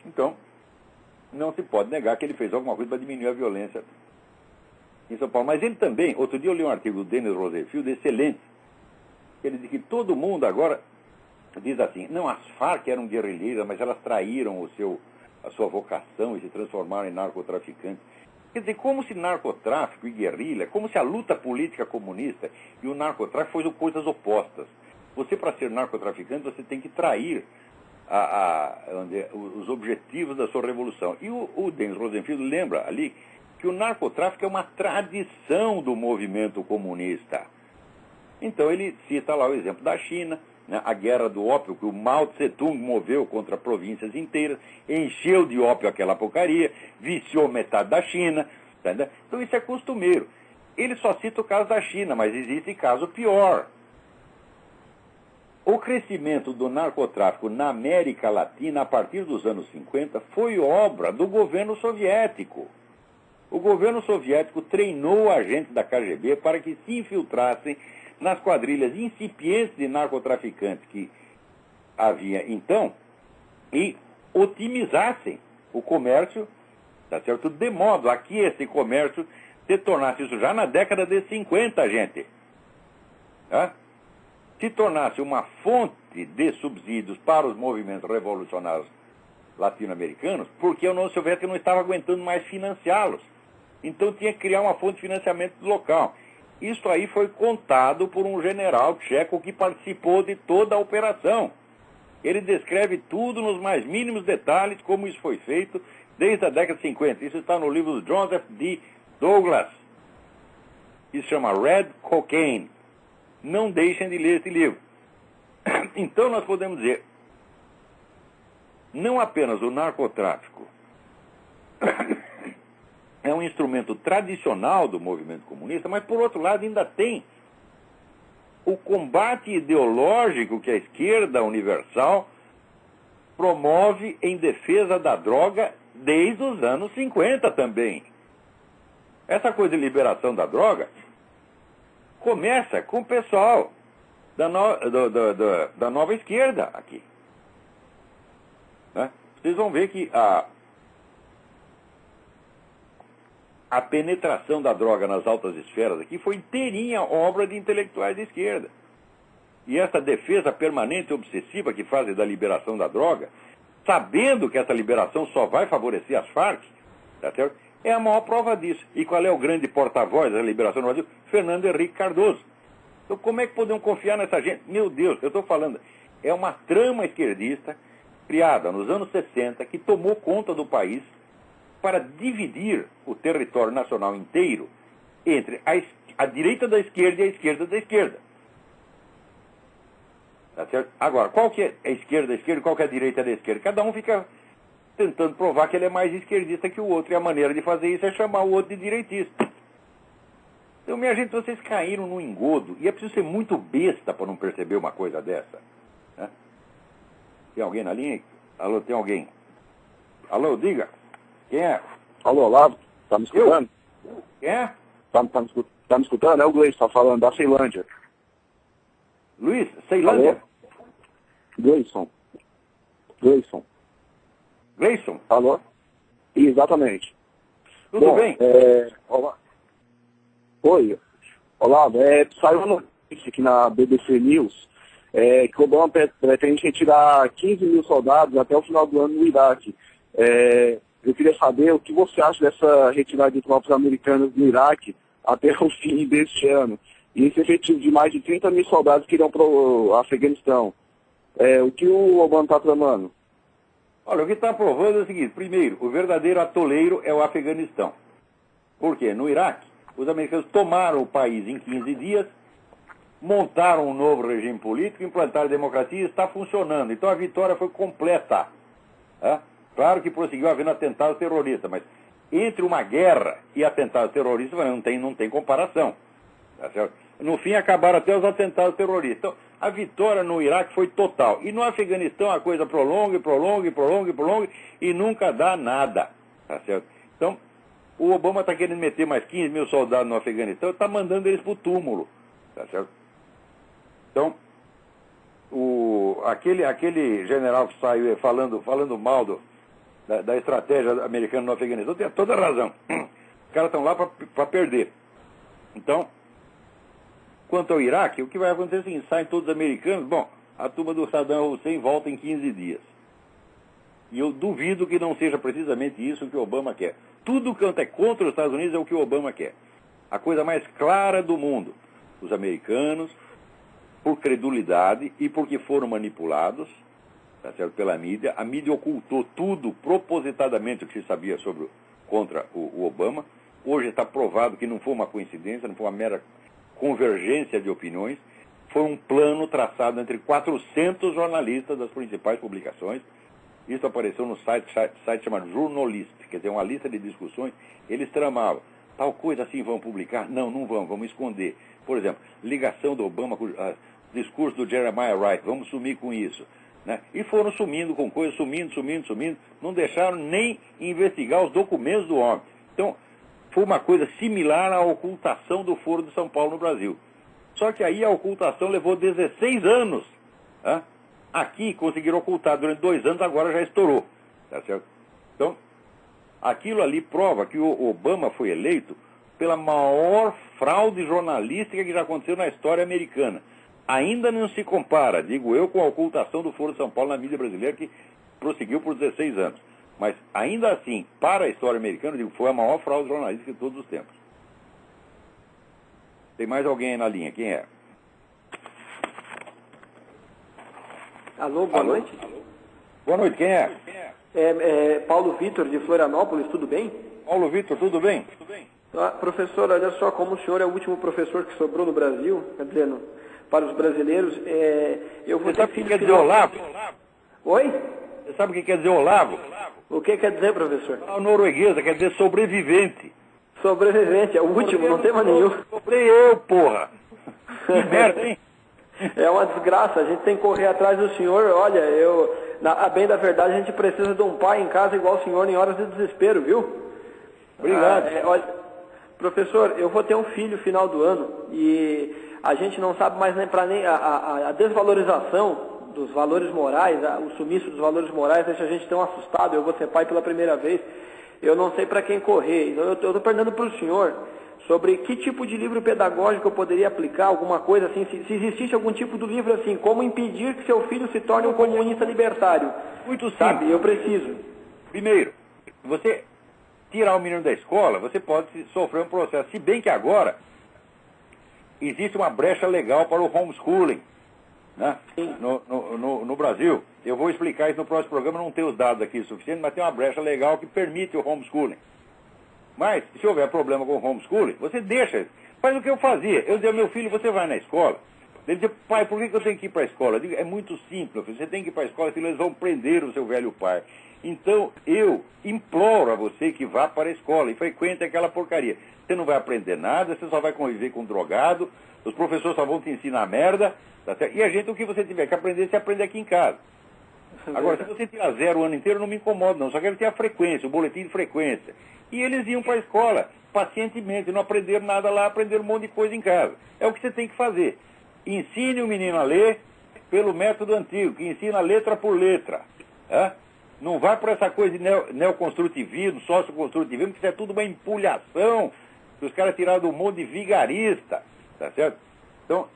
Speaker 1: Então, não se pode negar que ele fez alguma coisa para diminuir a violência em São Paulo. Mas ele também, outro dia eu li um artigo do Denis Rosenfield, excelente, ele diz que todo mundo agora diz assim, não, as Farc eram guerrilheiras, mas elas traíram a sua vocação e se transformaram em narcotraficantes. Quer dizer, como se narcotráfico e guerrilha, como se a luta política comunista e o narcotráfico fossem coisas opostas. Você, para ser narcotraficante, você tem que trair os objetivos da sua revolução. E o Denis Rosenfield lembra ali que o narcotráfico é uma tradição do movimento comunista. Então ele cita lá o exemplo da China, né, a guerra do ópio que o Mao Tse-tung moveu contra províncias inteiras, encheu de ópio aquela porcaria, viciou metade da China, tá entendendo? Então isso é costumeiro. Ele só cita o caso da China, mas existe caso pior. O crescimento do narcotráfico na América Latina, a partir dos anos 50, foi obra do governo soviético. O governo soviético treinou agentes da KGB para que se infiltrassem nas quadrilhas incipientes de narcotraficantes que havia então e otimizassem o comércio, tá certo? De modo a que esse comércio se tornasse, isso já na década de 50, gente, tá? Se tornasse uma fonte de subsídios para os movimentos revolucionários latino-americanos, porque a União Soviética não estava aguentando mais financiá-los. Então tinha que criar uma fonte de financiamento local. Isso aí foi contado por um general tcheco que participou de toda a operação. Ele descreve tudo nos mais mínimos detalhes, como isso foi feito desde a década de 50. Isso está no livro do Joseph D. Douglas. Isso se chama Red Cocaine. Não deixem de ler esse livro. Então nós podemos dizer, não apenas o narcotráfico é um instrumento tradicional do movimento comunista, mas, por outro lado, ainda tem o combate ideológico que a esquerda universal promove em defesa da droga desde os anos 50 também. Essa coisa de liberação da droga começa com o pessoal da nova esquerda aqui. Né? Vocês vão ver que a penetração da droga nas altas esferas aqui foi inteirinha obra de intelectuais de esquerda. E essa defesa permanente e obsessiva que fazem da liberação da droga, sabendo que essa liberação só vai favorecer as Farc, tá certo? É a maior prova disso. E qual é o grande porta-voz da liberação no Brasil? Fernando Henrique Cardoso. Então como é que podemos confiar nessa gente? Meu Deus, eu estou falando, é uma trama esquerdista criada nos anos 60 que tomou conta do país para dividir o território nacional inteiro entre a direita da esquerda e a esquerda da esquerda. Tá certo? Agora, qual que é a esquerda da esquerda e qual que é a direita da esquerda? Cada um fica tentando provar que ele é mais esquerdista que o outro. E a maneira de fazer isso é chamar o outro de direitista. Então, minha gente, vocês caíram no engodo. E é preciso ser muito besta para não perceber uma coisa dessa. Né? Tem alguém na linha? Alô, tem alguém? Alô, diga. Quem é?
Speaker 2: Alô, Olavo, tá me escutando?
Speaker 1: Quem é?
Speaker 2: Tá me escutando? É o Gleison, tá falando, da Ceilândia.
Speaker 1: Luiz, Ceilândia?
Speaker 2: Gleison.
Speaker 1: Gleison?
Speaker 2: Alô? Exatamente.
Speaker 1: Tudo bem?
Speaker 2: Olá. Oi, Olavo, saiu uma notícia aqui na BBC News que o Obama pretende retirar 15 mil soldados até o final do ano no Iraque. Eu queria saber o que você acha dessa retirada de tropas americanas do Iraque até o fim deste ano. E esse efetivo de mais de 30 mil soldados que irão para o Afeganistão. O que o Obama está tramando?
Speaker 1: Olha, o que está provando é o seguinte. Primeiro, o verdadeiro atoleiro é o Afeganistão. Por quê? No Iraque, os americanos tomaram o país em 15 dias, montaram um novo regime político, implantaram a democracia e está funcionando. Então a vitória foi completa. Claro que prosseguiu havendo atentados terroristas, mas entre uma guerra e atentados terroristas não tem comparação. Tá certo? No fim acabaram até os atentados terroristas. Então a vitória no Iraque foi total. E no Afeganistão a coisa prolonga e nunca dá nada. Tá certo? Então o Obama está querendo meter mais 15 mil soldados no Afeganistão e está mandando eles para o túmulo. Tá certo? Então, aquele general que saiu falando mal da estratégia americana no Afeganistão tem toda a razão. Os caras estão lá para perder. Então, quanto ao Iraque, o que vai acontecer é o seguinte: saem todos os americanos, a turma do Saddam Hussein volta em 15 dias. E eu duvido que não seja precisamente isso que o Obama quer. Tudo quanto é contra os Estados Unidos é o que o Obama quer. A coisa mais clara do mundo. Os americanos, por credulidade e porque foram manipulados, tá certo, pela mídia, a mídia ocultou tudo propositadamente o que se sabia contra o Obama. Hoje está provado que não foi uma coincidência, não foi uma mera convergência de opiniões. Foi um plano traçado entre 400 jornalistas das principais publicações. Isso apareceu no site chamado Journalist, quer dizer, uma lista de discussões. Eles tramavam, tal coisa assim vão publicar? Não vamos esconder. Por exemplo, ligação do Obama com o discurso do Jeremiah Wright, vamos sumir com isso. Né? E foram sumindo com coisas, sumindo, não deixaram nem investigar os documentos do homem. Então, foi uma coisa similar à ocultação do Foro de São Paulo no Brasil. Só que aí a ocultação levou 16 anos. Né? Aqui conseguiram ocultar durante 2 anos, agora já estourou. Tá certo? Então, aquilo ali prova que o Obama foi eleito pela maior fraude jornalística que já aconteceu na história americana. Ainda não se compara, digo eu, com a ocultação do Foro de São Paulo na mídia brasileira, que prosseguiu por 16 anos. Mas, ainda assim, para a história americana, digo, foi a maior fraude jornalística de todos os tempos. Tem mais alguém aí na linha? Quem é?
Speaker 3: Alô, boa noite.
Speaker 1: Boa noite, quem é?
Speaker 3: Paulo Vitor, de Florianópolis, tudo bem?
Speaker 1: Paulo Vitor, tudo bem?
Speaker 3: Professor, olha só, como o senhor é o último professor que sobrou no Brasil, quer dizer, para os brasileiros, eu vou
Speaker 1: ter sabe o que quer dizer Olavo?
Speaker 3: Oi?
Speaker 1: Você sabe o que quer dizer Olavo?
Speaker 3: O que quer dizer, professor?
Speaker 1: A norueguesa quer dizer sobrevivente.
Speaker 3: Sobrevivente, é o último, não tem mais nenhum.
Speaker 1: Sobrei eu, porra! Que merda, hein?
Speaker 3: É uma desgraça, a gente tem que correr atrás do senhor. Olha, A bem da verdade, a gente precisa de um pai em casa igual o senhor em horas de desespero, viu?
Speaker 1: Obrigado.
Speaker 3: Olha, professor, eu vou ter um filho final do ano e a gente não sabe mais nem a desvalorização dos valores morais, o sumiço dos valores morais deixa a gente tão assustado. Eu vou ser pai pela primeira vez, eu não sei para quem correr. Então eu estou perguntando para o senhor sobre que tipo de livro pedagógico eu poderia aplicar, alguma coisa assim, se existisse algum tipo de livro assim, como impedir que seu filho se torne um comunista libertário.
Speaker 1: Muito simples.
Speaker 3: Sabe, eu preciso.
Speaker 1: Primeiro, você tirar o menino da escola, você pode sofrer um processo. Se bem que agora existe uma brecha legal para o homeschooling, né? No Brasil. Eu vou explicar isso no próximo programa, não tenho os dados aqui suficientes, mas tem uma brecha legal que permite o homeschooling. Mas, se houver problema com o homeschooling, você deixa. Faz o que eu fazia. Eu dizia ao meu filho, você vai na escola. Ele dizia, pai, por que eu tenho que ir para a escola? Eu digo, é muito simples, você tem que ir para a escola, senão eles vão prender o seu velho pai. Então, eu imploro a você que vá para a escola e frequente aquela porcaria. Você não vai aprender nada, você só vai conviver com um drogado, os professores só vão te ensinar merda, tá certo? E a gente, o que você tiver que aprender, você aprende aqui em casa. Agora, se você tirar 0 o ano inteiro, não me incomoda, não. Só quero ter a frequência, o boletim de frequência. E eles iam para a escola, pacientemente, não aprenderam nada lá, aprenderam um monte de coisa em casa. É o que você tem que fazer. Ensine o menino a ler pelo método antigo, que ensina letra por letra. Tá? Não vai por essa coisa de neoconstrutivismo, socioconstrutivismo, que isso é tudo uma empulhação, que os caras tiraram do mundo de vigarista, tá certo? Então,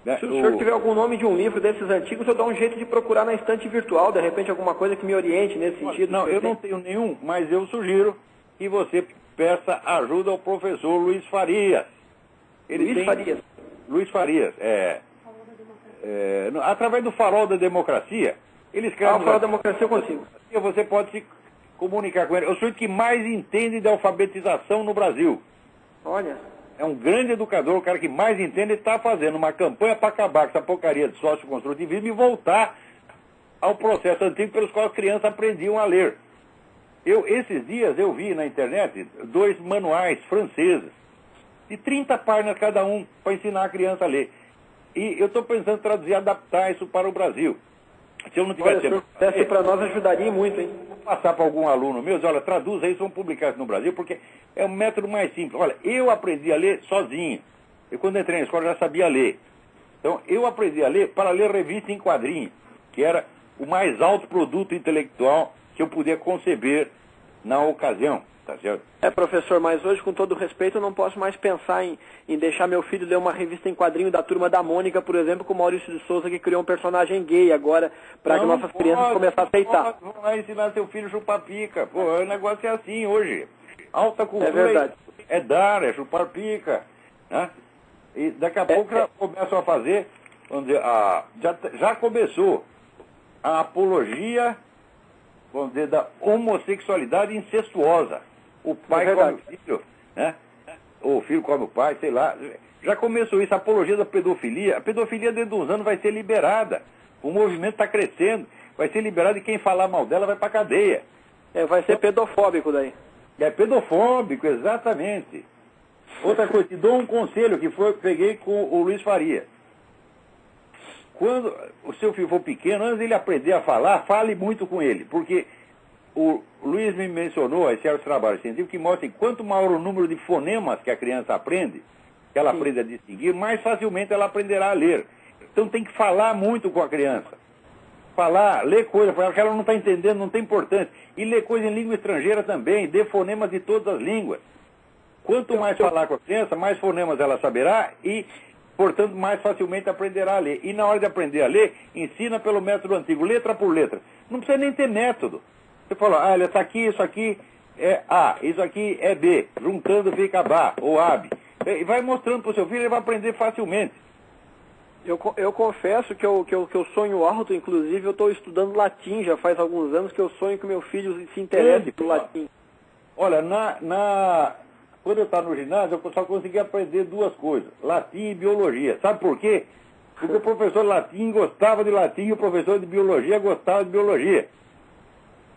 Speaker 1: né,
Speaker 3: se o senhor tiver algum nome de um livro desses antigos, eu dou um jeito de procurar na estante virtual, de repente alguma coisa que me oriente nesse sentido.
Speaker 1: Não, eu não tenho nenhum, mas eu sugiro que você peça ajuda ao professor Luiz Farias. Luiz Farias, através do Farol da Democracia, ele escreve...
Speaker 3: o Farol da Democracia eu consigo.
Speaker 1: Você pode se comunicar com ele. É o sujeito que mais entende de alfabetização no Brasil.
Speaker 3: Olha...
Speaker 1: É um grande educador, o cara que mais entende, está fazendo uma campanha para acabar com essa porcaria de socioconstrutivismo e voltar ao processo antigo pelos quais as crianças aprendiam a ler. Esses dias eu vi na internet 2 manuais franceses, de 30 páginas cada um, para ensinar a criança a ler. E eu estou pensando em traduzir, adaptar isso para o Brasil. Se eu não tiver tempo...
Speaker 3: Se para nós ajudaria muito, hein?
Speaker 1: Vou passar para algum aluno meu, dizer, olha, traduza isso, vamos publicar isso no Brasil, porque é um método mais simples. Olha, eu aprendi a ler sozinho. Eu, quando entrei na escola, já sabia ler. Então, eu aprendi a ler para ler revista em quadrinho, que era o mais alto produto intelectual que eu podia conceber na ocasião. Tá certo?
Speaker 3: Professor, mas hoje, com todo respeito, eu não posso mais pensar em deixar meu filho ler uma revista em quadrinho da Turma da Mônica, por exemplo, com o Maurício de Souza, que criou um personagem gay agora, para que nossas crianças comecem a aceitar.
Speaker 1: Vão lá ensinar seu filho a chupar pica. Pô, o negócio é assim hoje. Alta cultura
Speaker 3: é verdade.
Speaker 1: É dar, é chupar pica. Né? E daqui a pouco já começam a fazer, vamos dizer, já começou a apologia, vamos dizer, da homossexualidade incestuosa. O pai come o filho, né? O filho come o pai, sei lá. Já começou isso, a apologia da pedofilia. A pedofilia dentro de uns anos vai ser liberada. O movimento está crescendo. Vai ser liberado e quem falar mal dela vai para cadeia.
Speaker 3: Vai ser pedofóbico daí.
Speaker 1: É pedofóbico, exatamente. Outra coisa, te dou um conselho que peguei com o Luiz Faria. Quando o seu filho for pequeno, antes dele aprender a falar, fale muito com ele. Porque o Luiz me mencionou, esse é o trabalho científico, que mostra que quanto maior o número de fonemas que a criança aprende, que ela aprende a distinguir, mais facilmente ela aprenderá a ler. Então tem que falar muito com a criança. Falar, ler coisas para ela que ela não está entendendo, não tem importância. E ler coisa em língua estrangeira também, dê fonemas de todas as línguas. Quanto mais falar com a criança, mais fonemas ela saberá e, portanto, mais facilmente aprenderá a ler. E na hora de aprender a ler, ensina pelo método antigo, letra por letra. Não precisa nem ter método. Você fala, olha, isso aqui é A, isso aqui é B. Juntando fica BA ou AB. E vai mostrando para o seu filho, ele vai aprender facilmente.
Speaker 3: Eu confesso que eu sonho alto, inclusive eu estou estudando latim já faz alguns anos, que eu sonho que meu filho se interesse por latim.
Speaker 1: Olha, quando eu estava no ginásio, eu só conseguia aprender 2 coisas, latim e biologia. Sabe por quê? Porque o professor de latim gostava de latim e o professor de biologia gostava de biologia.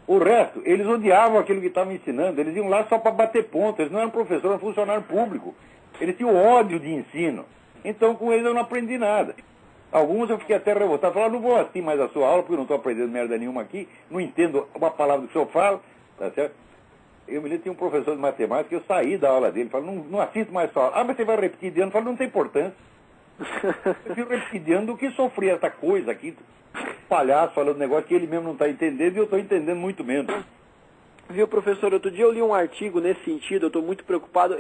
Speaker 1: O resto, eles odiavam aquilo que estavam ensinando, eles iam lá só para bater ponto, eles não eram professor, eram funcionário público. Eles tinham ódio de ensino. Então, com eles eu não aprendi nada. Alguns eu fiquei até revoltado, falava, não vou assistir mais a sua aula, porque eu não estou aprendendo merda nenhuma aqui, não entendo uma palavra que o senhor fala, tá certo? Eu me lembro, tinha um professor de matemática, eu saí da aula dele, falei, não assisto mais sua aula. Ah, mas você vai repetir de ano? Eu falei, não tem importância. Eu prefiro repetir de ano do que sofrer essa coisa aqui, palhaço falando negócio que ele mesmo não está entendendo e eu estou entendendo muito menos.
Speaker 3: Viu, professor, outro dia eu li um artigo nesse sentido, eu estou muito preocupado,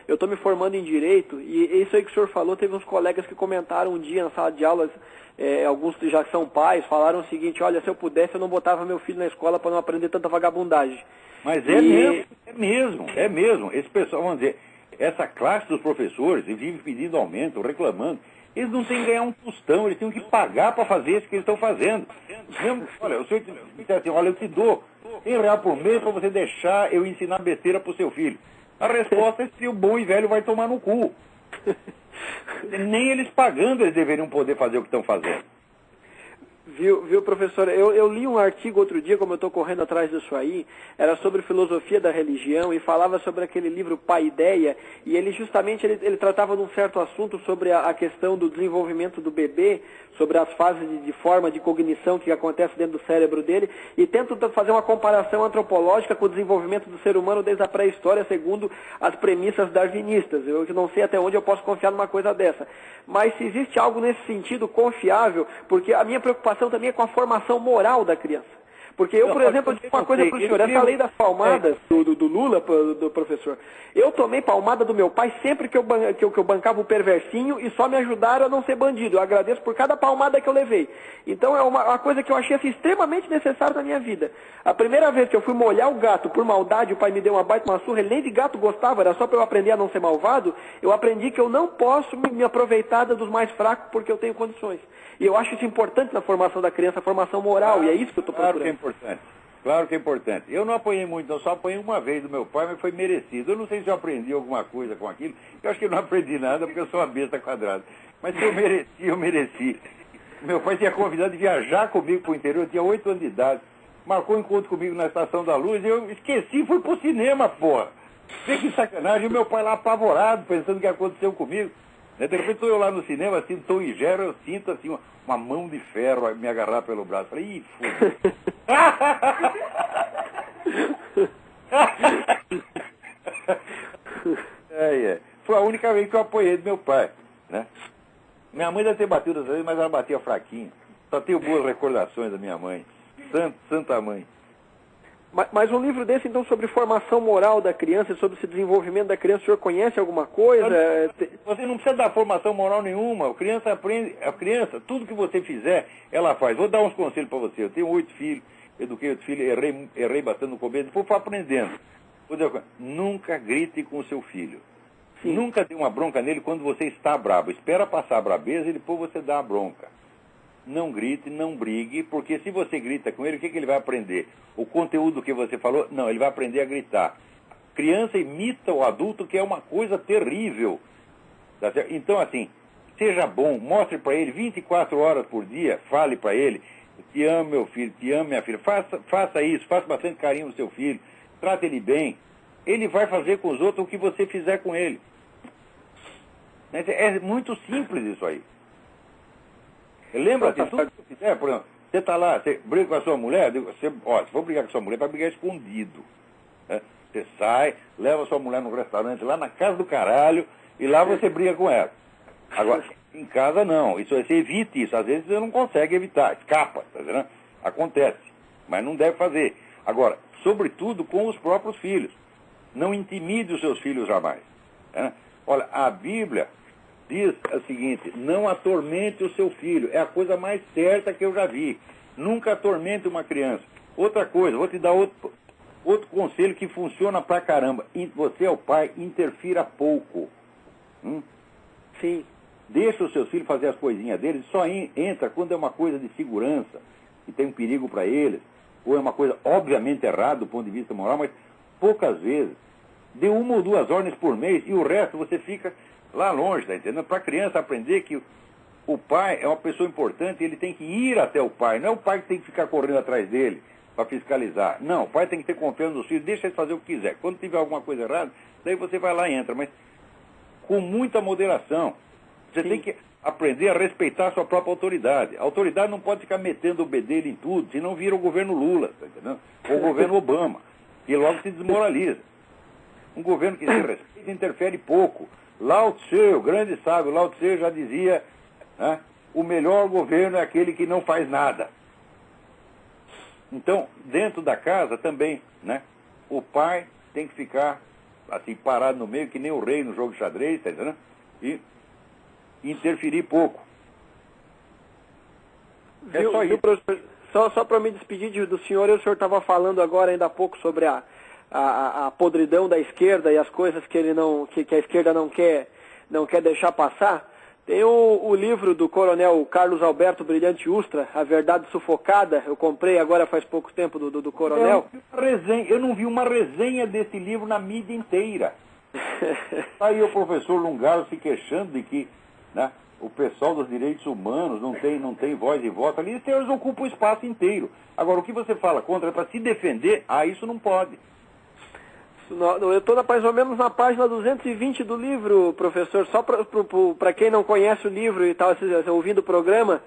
Speaker 3: eu estou me formando em Direito, e isso aí que o senhor falou, teve uns colegas que comentaram um dia na sala de aulas, alguns já são pais, falaram o seguinte, olha, se eu pudesse eu não botava meu filho na escola para não aprender tanta vagabundagem.
Speaker 1: Mas é mesmo. Esse pessoal, vamos dizer, essa classe dos professores, e vive pedindo aumento, reclamando, eles não têm que ganhar um tostão, eles têm que pagar para fazer isso que eles estão fazendo. Mesmo, olha, o senhor disser assim, olha, eu te dou R$100 por mês para você deixar eu ensinar besteira para o seu filho. A resposta é se o bom e velho vai tomar no cu. Nem eles pagando eles deveriam poder fazer o que estão fazendo.
Speaker 3: Viu, professor? Eu li um artigo outro dia, como eu estou correndo atrás disso aí, era sobre filosofia da religião e falava sobre aquele livro Paideia, e ele justamente ele tratava de um certo assunto sobre a questão do desenvolvimento do bebê, sobre as fases de forma de cognição que acontece dentro do cérebro dele, e tenta fazer uma comparação antropológica com o desenvolvimento do ser humano desde a pré-história, segundo as premissas darwinistas. Eu não sei até onde eu posso confiar numa coisa dessa. Mas se existe algo nesse sentido confiável, porque a minha preocupação também é com a formação moral da criança. Porque eu, por exemplo, digo uma coisa para o senhor, essa lei das palmadas do Lula, do professor, eu tomei palmada do meu pai sempre que eu bancava o perversinho e só me ajudaram a não ser bandido. Eu agradeço por cada palmada que eu levei. Então é uma coisa que eu achei assim, extremamente necessária na minha vida. A primeira vez que eu fui molhar o gato por maldade, o pai me deu uma baita uma surra, ele nem de gato gostava, era só para eu aprender a não ser malvado, eu aprendi que eu não posso me aproveitar dos mais fracos porque eu tenho condições. E eu acho isso importante na formação da criança, a formação moral, e é isso que eu estou procurando.
Speaker 1: Claro que é importante. Claro que é importante. Eu não apanhei muito, eu só apanhei uma vez do meu pai, mas foi merecido. Eu não sei se eu aprendi alguma coisa com aquilo. Eu acho que eu não aprendi nada, porque eu sou uma besta quadrada. Mas se eu mereci, eu mereci. Meu pai tinha convidado de viajar comigo para o interior, eu tinha 8 anos de idade. Marcou um encontro comigo na Estação da Luz, e eu esqueci e fui pro cinema, porra. Vê que sacanagem, e o meu pai lá apavorado, pensando o que aconteceu comigo. De repente estou eu lá no cinema, assim, Tom e Jerry, eu sinto assim uma mão de ferro me agarrar pelo braço. Falei, ih, foda. Foi a única vez que eu apoiei do meu pai, né? Minha mãe deve ter batido às vezes, mas ela batia fraquinho. Só tenho boas recordações da minha mãe. Santa mãe.
Speaker 3: Mas um livro desse, então, sobre formação moral da criança, sobre esse desenvolvimento da criança, o senhor conhece alguma coisa?
Speaker 1: Você não precisa dar formação moral nenhuma. A criança aprende, tudo que você fizer, ela faz. Vou dar uns conselhos para você. Eu tenho 8 filhos, eduquei 8 filhos, errei bastante no começo, depois fui aprendendo. Nunca grite com o seu filho. Sim. Nunca dê uma bronca nele quando você está bravo. Espera passar a brabeza e depois você dá a bronca. Não grite, não brigue, porque se você grita com ele, o que ele vai aprender? O conteúdo que você falou? Não, ele vai aprender a gritar. Criança imita o adulto, que é uma coisa terrível. Tá certo? Então, assim, seja bom, mostre para ele 24 horas por dia, fale para ele, te amo, meu filho, te amo, minha filha. Faça isso, faça bastante carinho no seu filho, trate ele bem. Ele vai fazer com os outros o que você fizer com ele. É muito simples isso aí. Lembra-se, tudo que você fizer, por exemplo, você está lá, você briga com a sua mulher, se for brigar com a sua mulher, vai brigar escondido. Né? Você sai, leva a sua mulher no restaurante, lá na casa do caralho, e lá você briga com ela. Agora, em casa não, você evite isso. Às vezes você não consegue evitar, escapa, tá vendo? Acontece, mas não deve fazer. Agora, sobretudo com os próprios filhos. Não intimide os seus filhos jamais. Né? Olha, a Bíblia diz o seguinte, não atormente o seu filho. É a coisa mais certa que eu já vi. Nunca atormente uma criança. Outra coisa, vou te dar outro conselho que funciona pra caramba. Você é o pai, interfira pouco.
Speaker 3: Sim.
Speaker 1: Deixa os seus filhos fazer as coisinhas deles. Só entra quando é uma coisa de segurança, que tem um perigo para eles. Ou é uma coisa obviamente errada do ponto de vista moral, mas poucas vezes. Dê 1 ou 2 ordens por mês e o resto você fica lá longe, tá entendendo? Para a criança aprender que o pai é uma pessoa importante, ele tem que ir até o pai. Não é o pai que tem que ficar correndo atrás dele para fiscalizar. Não, o pai tem que ter confiança nos filhos, deixa ele fazer o que quiser. Quando tiver alguma coisa errada, daí você vai lá e entra. Mas com muita moderação. Você tem que... aprender a respeitar a sua própria autoridade. A autoridade não pode ficar metendo o bedelho em tudo, senão vira o governo Lula, tá entendendo? Ou o governo Obama, que logo se desmoraliza. Um governo que se respeita interfere pouco. Lao Tse, o grande sábio Lao Tse já dizia, né, o melhor governo é aquele que não faz nada. Então, dentro da casa também, né, o pai tem que ficar assim, parado no meio, que nem o rei no jogo de xadrez, tá entendendo? E interferir pouco. É só isso.
Speaker 3: Só para me despedir do senhor, o senhor estava falando agora ainda há pouco sobre a podridão da esquerda e as coisas que a esquerda não quer deixar passar. Tem o livro do coronel Carlos Alberto Brilhante Ustra, A Verdade Sufocada. Eu comprei agora faz pouco tempo do coronel.
Speaker 1: Eu não vi uma resenha desse livro na mídia inteira. Aí o professor Lungaro se queixando de que, né, o pessoal dos direitos humanos não tem voz e voto ali, eles ocupam o espaço inteiro. Agora, o que você fala contra para se defender, isso não pode.
Speaker 3: Eu estou mais ou menos na página 220 do livro, professor, só para quem não conhece o livro e está ouvindo o programa,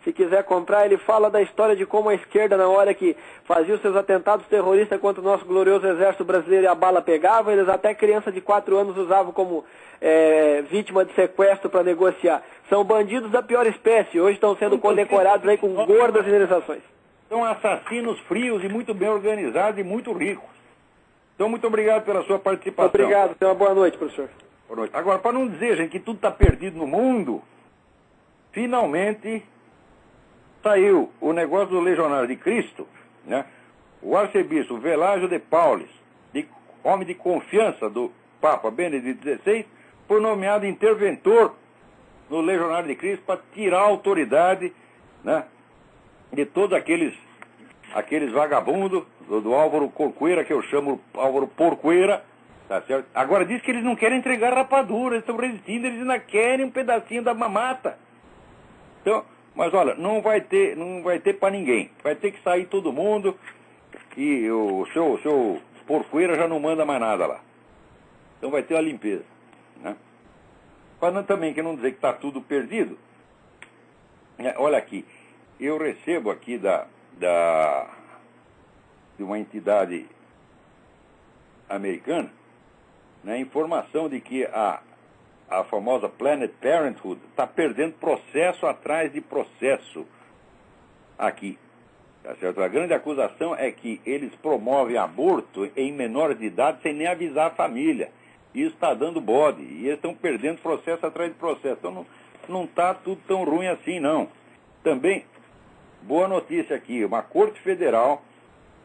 Speaker 3: se quiser comprar, ele fala da história de como a esquerda, na hora que fazia os seus atentados terroristas contra o nosso glorioso exército brasileiro e a bala pegava, eles até criança de 4 anos usavam como vítima de sequestro para negociar. São bandidos da pior espécie, hoje estão sendo condecorados aí com gordas indenizações.
Speaker 1: São assassinos frios e muito bem organizados e muito ricos. Então, muito obrigado pela sua participação.
Speaker 3: Obrigado, tenha uma boa noite, professor.
Speaker 1: Boa noite. Agora, para não dizer, gente, que tudo está perdido no mundo, finalmente saiu o negócio do Legionário de Cristo, né? O arcebispo Velágio de Paulis, homem de confiança do Papa Benedito XVI, foi nomeado interventor no Legionário de Cristo para tirar a autoridade, né, de todos aqueles vagabundos do Álvaro Corcoeira, que eu chamo Álvaro Porcoeira, tá certo? Agora diz que eles não querem entregar rapadura, eles estão resistindo, eles ainda querem um pedacinho da mamata. Então, mas olha, não vai ter para ninguém. Vai ter que sair todo mundo e o seu Porcoeira já não manda mais nada lá. Então vai ter uma limpeza, né? Para também que não dizer que está tudo perdido. Olha aqui, eu recebo aqui de uma entidade americana, né, informação de que a famosa Planned Parenthood está perdendo processo atrás de processo aqui. Tá certo? A grande acusação é que eles promovem aborto em menores de idade sem nem avisar a família. Isso está dando bode. E eles estão perdendo processo atrás de processo. Então não está tudo tão ruim assim, não. Também, boa notícia aqui, uma Corte Federal,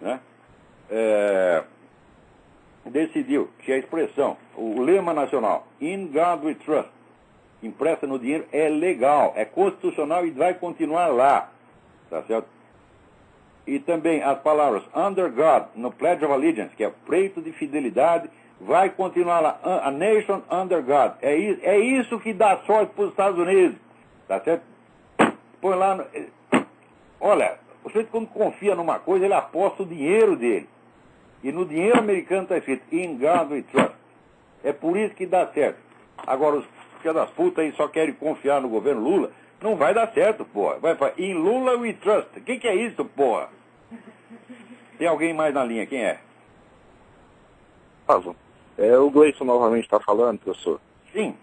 Speaker 1: né, decidiu que a expressão, o lema nacional, In God We Trust, impressa no dinheiro, é legal, é constitucional e vai continuar lá, tá certo? E também as palavras Under God, no Pledge of Allegiance, que é preito de fidelidade, vai continuar lá, A Nation Under God. É isso que dá sorte para os Estados Unidos, tá certo? Põe lá, olha, o sujeito quando confia numa coisa, ele aposta o dinheiro dele. E no dinheiro americano está escrito In God We Trust. É por isso que dá certo. Agora, os filhos das putas aí só querem confiar no governo Lula. Não vai dar certo, porra. Vai falar, In Lula We Trust. O que é isso, porra? Tem alguém mais na linha? Quem é?
Speaker 2: O Gleison novamente está falando, professor.
Speaker 1: Sim.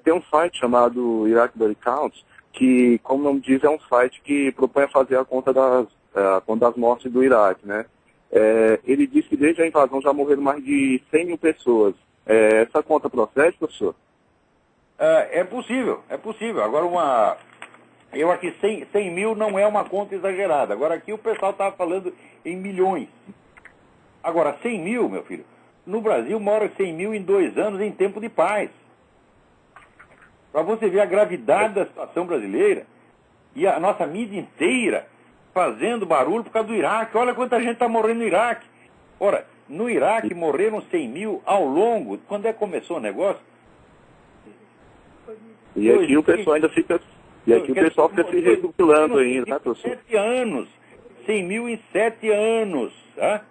Speaker 2: Tem um site chamado Iraq Body Counts, que, como o nome diz, é um site que propõe a fazer a conta das mortes do Iraque, né? Ele diz que desde a invasão já morreram mais de 100 mil pessoas. Essa conta procede, professor?
Speaker 1: É possível. Agora, eu aqui 100 mil não é uma conta exagerada. Agora aqui o pessoal estava falando em milhões. Agora, 100 mil, meu filho, no Brasil mora 100 mil em 2 anos em tempo de paz. Para você ver a gravidade da situação brasileira e a nossa mídia inteira fazendo barulho por causa do Iraque. Olha quanta gente está morrendo no Iraque. Ora, no Iraque morreram 100 mil ao longo. Quando começou o negócio?
Speaker 2: E aqui o pessoal ainda fica... E aqui o pessoal fica se recuperando ainda, né, professor?
Speaker 1: 7 anos. 100 mil em 7 anos. Tá?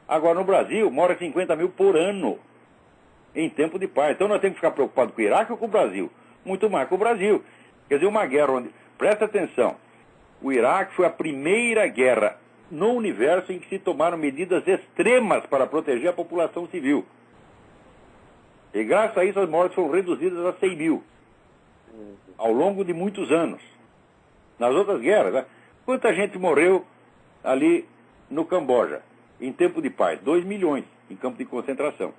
Speaker 1: Agora, no Brasil, mora 50 mil por ano. em tempo de paz. Então nós temos que ficar preocupados com o Iraque ou com o Brasil? Muito mais com o Brasil. Quer dizer, uma guerra onde... Presta atenção. O Iraque foi a primeira guerra no universo em que se tomaram medidas extremas para proteger a população civil. E graças a isso as mortes foram reduzidas a 100 mil. Ao longo de muitos anos. Nas outras guerras, né? Quanta gente morreu ali no Camboja, em tempo de paz? 2 milhões em campo de concentração.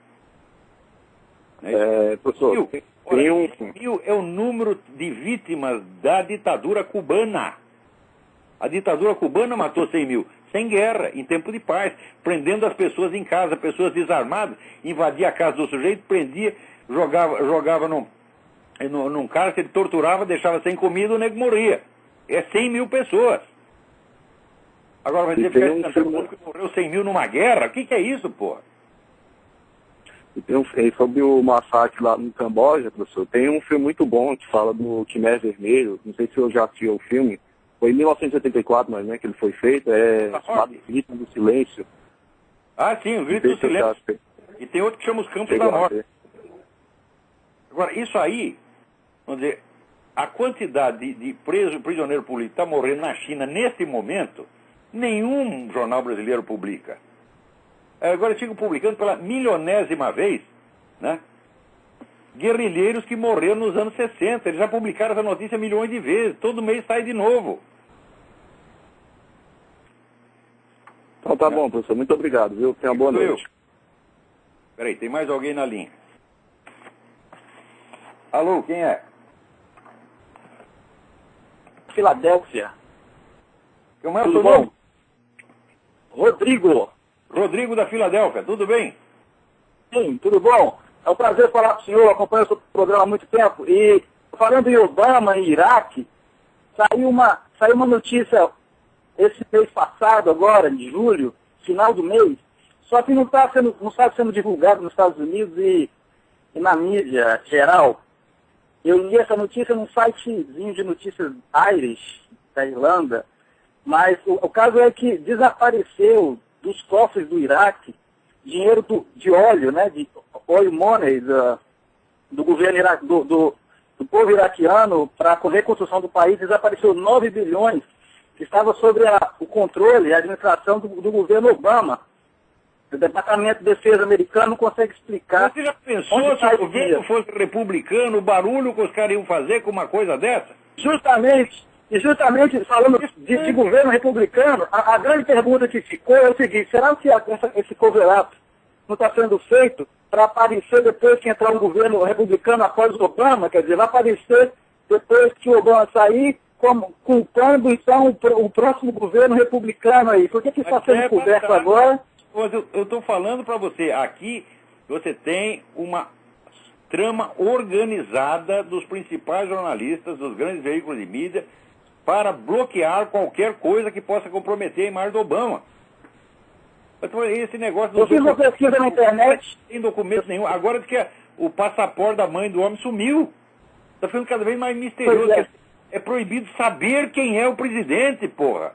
Speaker 2: Professor,
Speaker 1: mil é o número de vítimas da ditadura cubana. A ditadura cubana matou 100 mil, sem guerra, em tempo de paz, prendendo as pessoas em casa, pessoas desarmadas, invadia a casa do sujeito, prendia, jogava num cárcere, torturava, deixava sem comida, o nego morria. É 100 mil pessoas. Agora vai dizer que morreu 100 mil numa guerra? O que é isso, porra?
Speaker 2: E sobre o massacre lá no Camboja, professor, tem um filme muito bom que fala do Khmer Vermelho, não sei se eu já assistiu o filme, foi em 1974, mas que ele foi feito, chamado Grito do Silêncio.
Speaker 1: Ah, sim, o Grito do Silêncio. E tem outro que chama Os Campos da Morte. Agora, isso aí, vamos dizer, a quantidade de prisioneiro político que está morrendo na China nesse momento, nenhum jornal brasileiro publica. Agora eles ficam publicando pela milionésima vez, né? Guerrilheiros que morreram nos anos 60. Eles já publicaram essa notícia milhões de vezes. Todo mês sai de novo.
Speaker 2: Então tá bom, professor. Muito obrigado, viu? Tenha uma boa noite.
Speaker 1: Peraí, tem mais alguém na linha. Alô, quem é?
Speaker 4: Filadélfia.
Speaker 1: Como é o seu nome?
Speaker 4: Rodrigo.
Speaker 1: Rodrigo da Filadélfia, tudo bem?
Speaker 4: Sim, tudo bom? É um prazer falar com o senhor, acompanho o seu programa há muito tempo. E falando em Obama e Iraque, saiu uma notícia esse mês passado, agora, de julho, final do mês, só que não está sendo divulgado nos Estados Unidos e na mídia geral. Eu li essa notícia num sitezinho de notícias Irish, da Irlanda, mas o caso é que desapareceu dos cofres do Iraque dinheiro de óleo, né, de oil money do governo do povo iraquiano para a reconstrução do país. Desapareceu 9 bilhões que estava sobre o controle e a administração do governo Obama. O Departamento de Defesa americano não consegue explicar.
Speaker 1: Você já pensou se o governo fosse republicano, o barulho que os caras iam fazer com uma coisa dessa?
Speaker 4: Justamente falando de governo republicano, a grande pergunta que ficou é o seguinte: será que esse cover-up não está sendo feito para aparecer depois que entrar um governo republicano após o Obama? Quer dizer, vai aparecer depois que o Obama sair, culpando então o próximo governo republicano aí. Por que está sendo coberto agora?
Speaker 1: Eu estou falando para você, aqui você tem uma trama organizada dos principais jornalistas, dos grandes veículos de mídia, para bloquear qualquer coisa que possa comprometer a imagem do Obama. Então, esse negócio...
Speaker 4: Eu fiz uma pesquisa na internet.
Speaker 1: Não tem documento nenhum. Agora diz que o passaporte da mãe do homem sumiu. Está ficando cada vez mais misterioso. É proibido saber quem é o presidente, porra.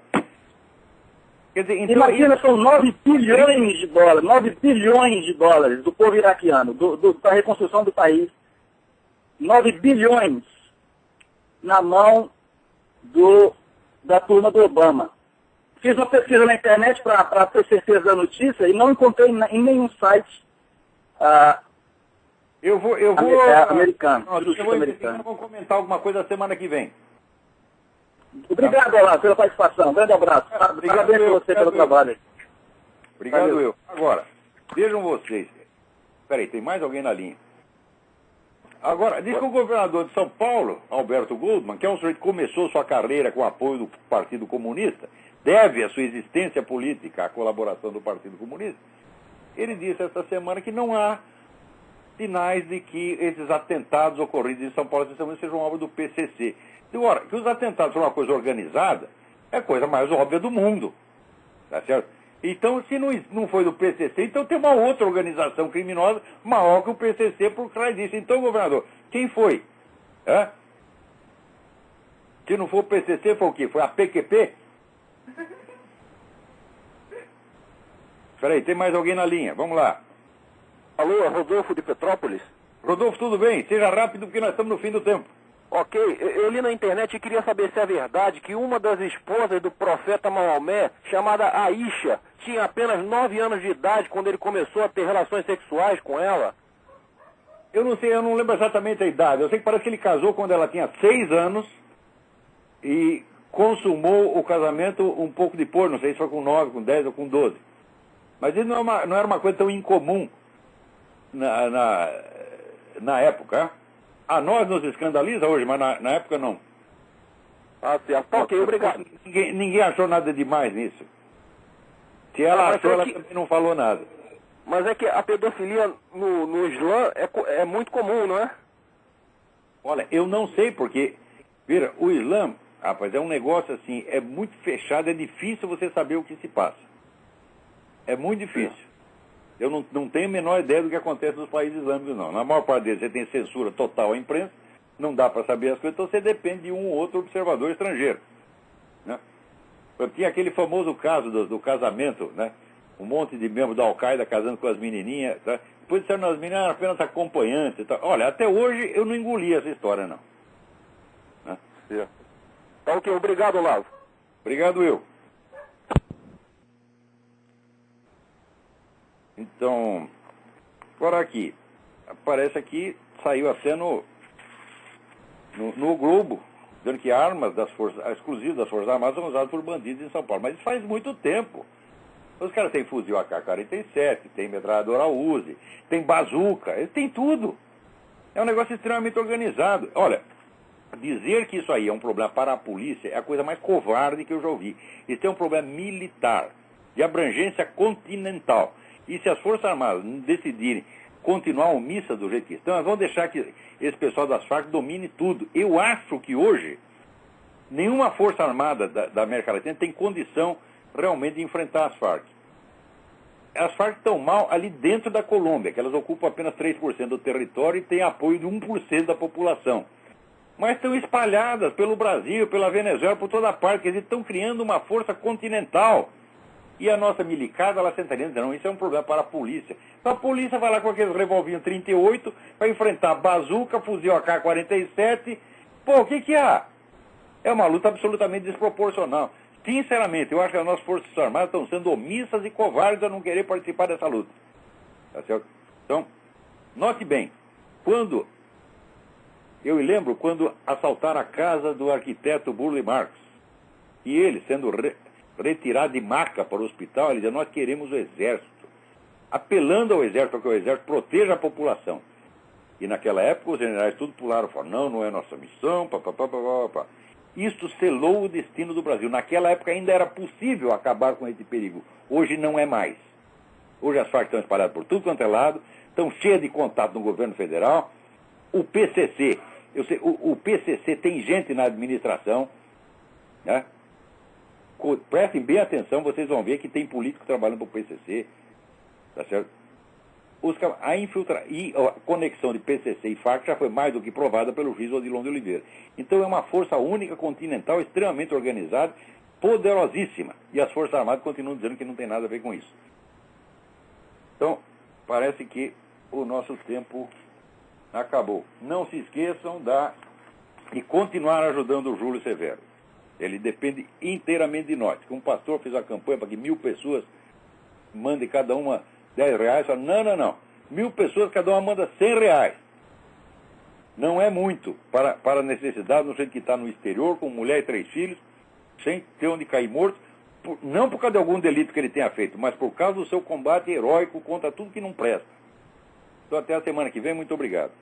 Speaker 1: Quer dizer, então,
Speaker 4: imagina, são 9 bilhões de dólares, 9 bilhões de dólares do povo iraquiano, da reconstrução do país. 9 bilhões na mão da turma do Obama. Fiz uma pesquisa na internet para ter certeza da notícia e não encontrei em nenhum site americano.
Speaker 1: Eu vou comentar alguma coisa semana que vem.
Speaker 4: Obrigado, Olá, pela participação. Um grande abraço. Parabéns a você pelo trabalho.
Speaker 1: Obrigado, eu. Agora, vejam vocês. Peraí, tem mais alguém na linha. Agora, diz que o governador de São Paulo, Alberto Goldman, que é um sujeito que começou sua carreira com o apoio do Partido Comunista, deve a sua existência política à colaboração do Partido Comunista. Ele disse esta semana que não há sinais de que esses atentados ocorridos em São Paulo sejam obra do PCC. Agora, que os atentados são uma coisa organizada, é a coisa mais óbvia do mundo. Tá certo? Então, se não foi do PCC, então tem uma outra organização criminosa maior que o PCC por trás disso. Então, governador, quem foi? Se não for o PCC, foi o quê? Foi a PQP? Espera aí, tem mais alguém na linha. Vamos lá.
Speaker 5: Alô, é Rodolfo de Petrópolis?
Speaker 1: Rodolfo, tudo bem? Seja rápido porque nós estamos no fim do tempo.
Speaker 5: Ok, eu li na internet e queria saber se é verdade que uma das esposas do profeta Maomé, chamada Aisha, tinha apenas 9 anos de idade quando ele começou a ter relações sexuais com ela.
Speaker 1: Eu não sei, eu não lembro exatamente a idade. Eu sei que parece que ele casou quando ela tinha 6 anos e consumou o casamento um pouco depois, não sei se foi com 9, com 10 ou com 12. Mas isso não era uma coisa tão incomum na época. A nós nos escandaliza hoje, mas na época não.
Speaker 5: Ah, certo. Ok, obrigado.
Speaker 1: Ninguém achou nada demais nisso. Se ela achou, ela também não falou nada.
Speaker 5: Mas é que a pedofilia no Islã é muito comum, não é?
Speaker 1: Olha, eu não sei porque, veja, o Islã, rapaz, é um negócio assim, é muito fechado, é difícil você saber o que se passa. É muito difícil. Eu não tenho a menor ideia do que acontece nos países islâmicos, não. Na maior parte deles você tem censura total à imprensa, não dá para saber as coisas, então você depende de um ou outro observador estrangeiro. Né? Eu tinha aquele famoso caso do casamento, né? Um monte de membros da Al-Qaeda casando com as menininhas. Tá? Depois disseram que as meninas eram apenas acompanhantes. Tá? Olha, até hoje eu não engoli essa história, não. Né?
Speaker 5: Certo. Tá ok, obrigado, Olavo.
Speaker 1: Obrigado, eu. Então, agora aqui, aparece aqui, saiu até no Globo, dizendo que armas exclusivas das Forças Armadas são usadas por bandidos em São Paulo. Mas isso faz muito tempo. Os caras têm fuzil AK-47, tem metralhadora Uzi, tem bazuca, eles têm tudo. É um negócio extremamente organizado. Olha, dizer que isso aí é um problema para a polícia é a coisa mais covarde que eu já ouvi. Isso é um problema militar, de abrangência continental. E se as Forças Armadas decidirem continuar omissa do jeito que estão, elas vão deixar que esse pessoal das Farc domine tudo. Eu acho que hoje, nenhuma Força Armada da América Latina tem condição realmente de enfrentar as Farc. As Farc estão mal ali dentro da Colômbia, que elas ocupam apenas 3% do território e têm apoio de 1% da população. Mas estão espalhadas pelo Brasil, pela Venezuela, por toda parte. Eles estão criando uma força continental. E a nossa milicada, ela sentaria dizendo, não, isso é um problema para a polícia. Então a polícia vai lá com aqueles revolvinhos 38, vai enfrentar bazuca, fuzil AK-47. Pô, o que há? É uma luta absolutamente desproporcional. Sinceramente, eu acho que as nossas Forças Armadas estão sendo omissas e covardes a não querer participar dessa luta. Tá certo? Então, note bem, eu me lembro quando assaltaram a casa do arquiteto Burle Marx, e ele, sendo retirado de maca para o hospital, ele dizia, nós queremos o exército. Apelando ao exército, para que o exército proteja a população. E naquela época os generais tudo pularam e falaram, não é nossa missão, papapá. Isto selou o destino do Brasil. Naquela época ainda era possível acabar com esse perigo. Hoje não é mais. Hoje as Farc estão espalhadas por tudo quanto é lado, estão cheias de contato no governo federal. O PCC, o PCC tem gente na administração, né? Prestem bem atenção, vocês vão ver que tem político trabalhando para o PCC, tá certo? A conexão de PCC e Farc já foi mais do que provada pelo juiz Odilon de Oliveira. Então é uma força única, continental, extremamente organizada, poderosíssima. E as Forças Armadas continuam dizendo que não tem nada a ver com isso. Então, parece que o nosso tempo acabou. Não se esqueçam de continuar ajudando o Júlio Severo. Ele depende inteiramente de nós. Um pastor fez uma campanha para que 1.000 pessoas mandem cada uma R$10. Fala, não. 1.000 pessoas, cada uma manda R$100. Não é muito para a necessidade, no jeito que está no exterior, com mulher e 3 filhos, sem ter onde cair morto, não por causa de algum delito que ele tenha feito, mas por causa do seu combate heróico contra tudo que não presta. Então até a semana que vem, muito obrigado.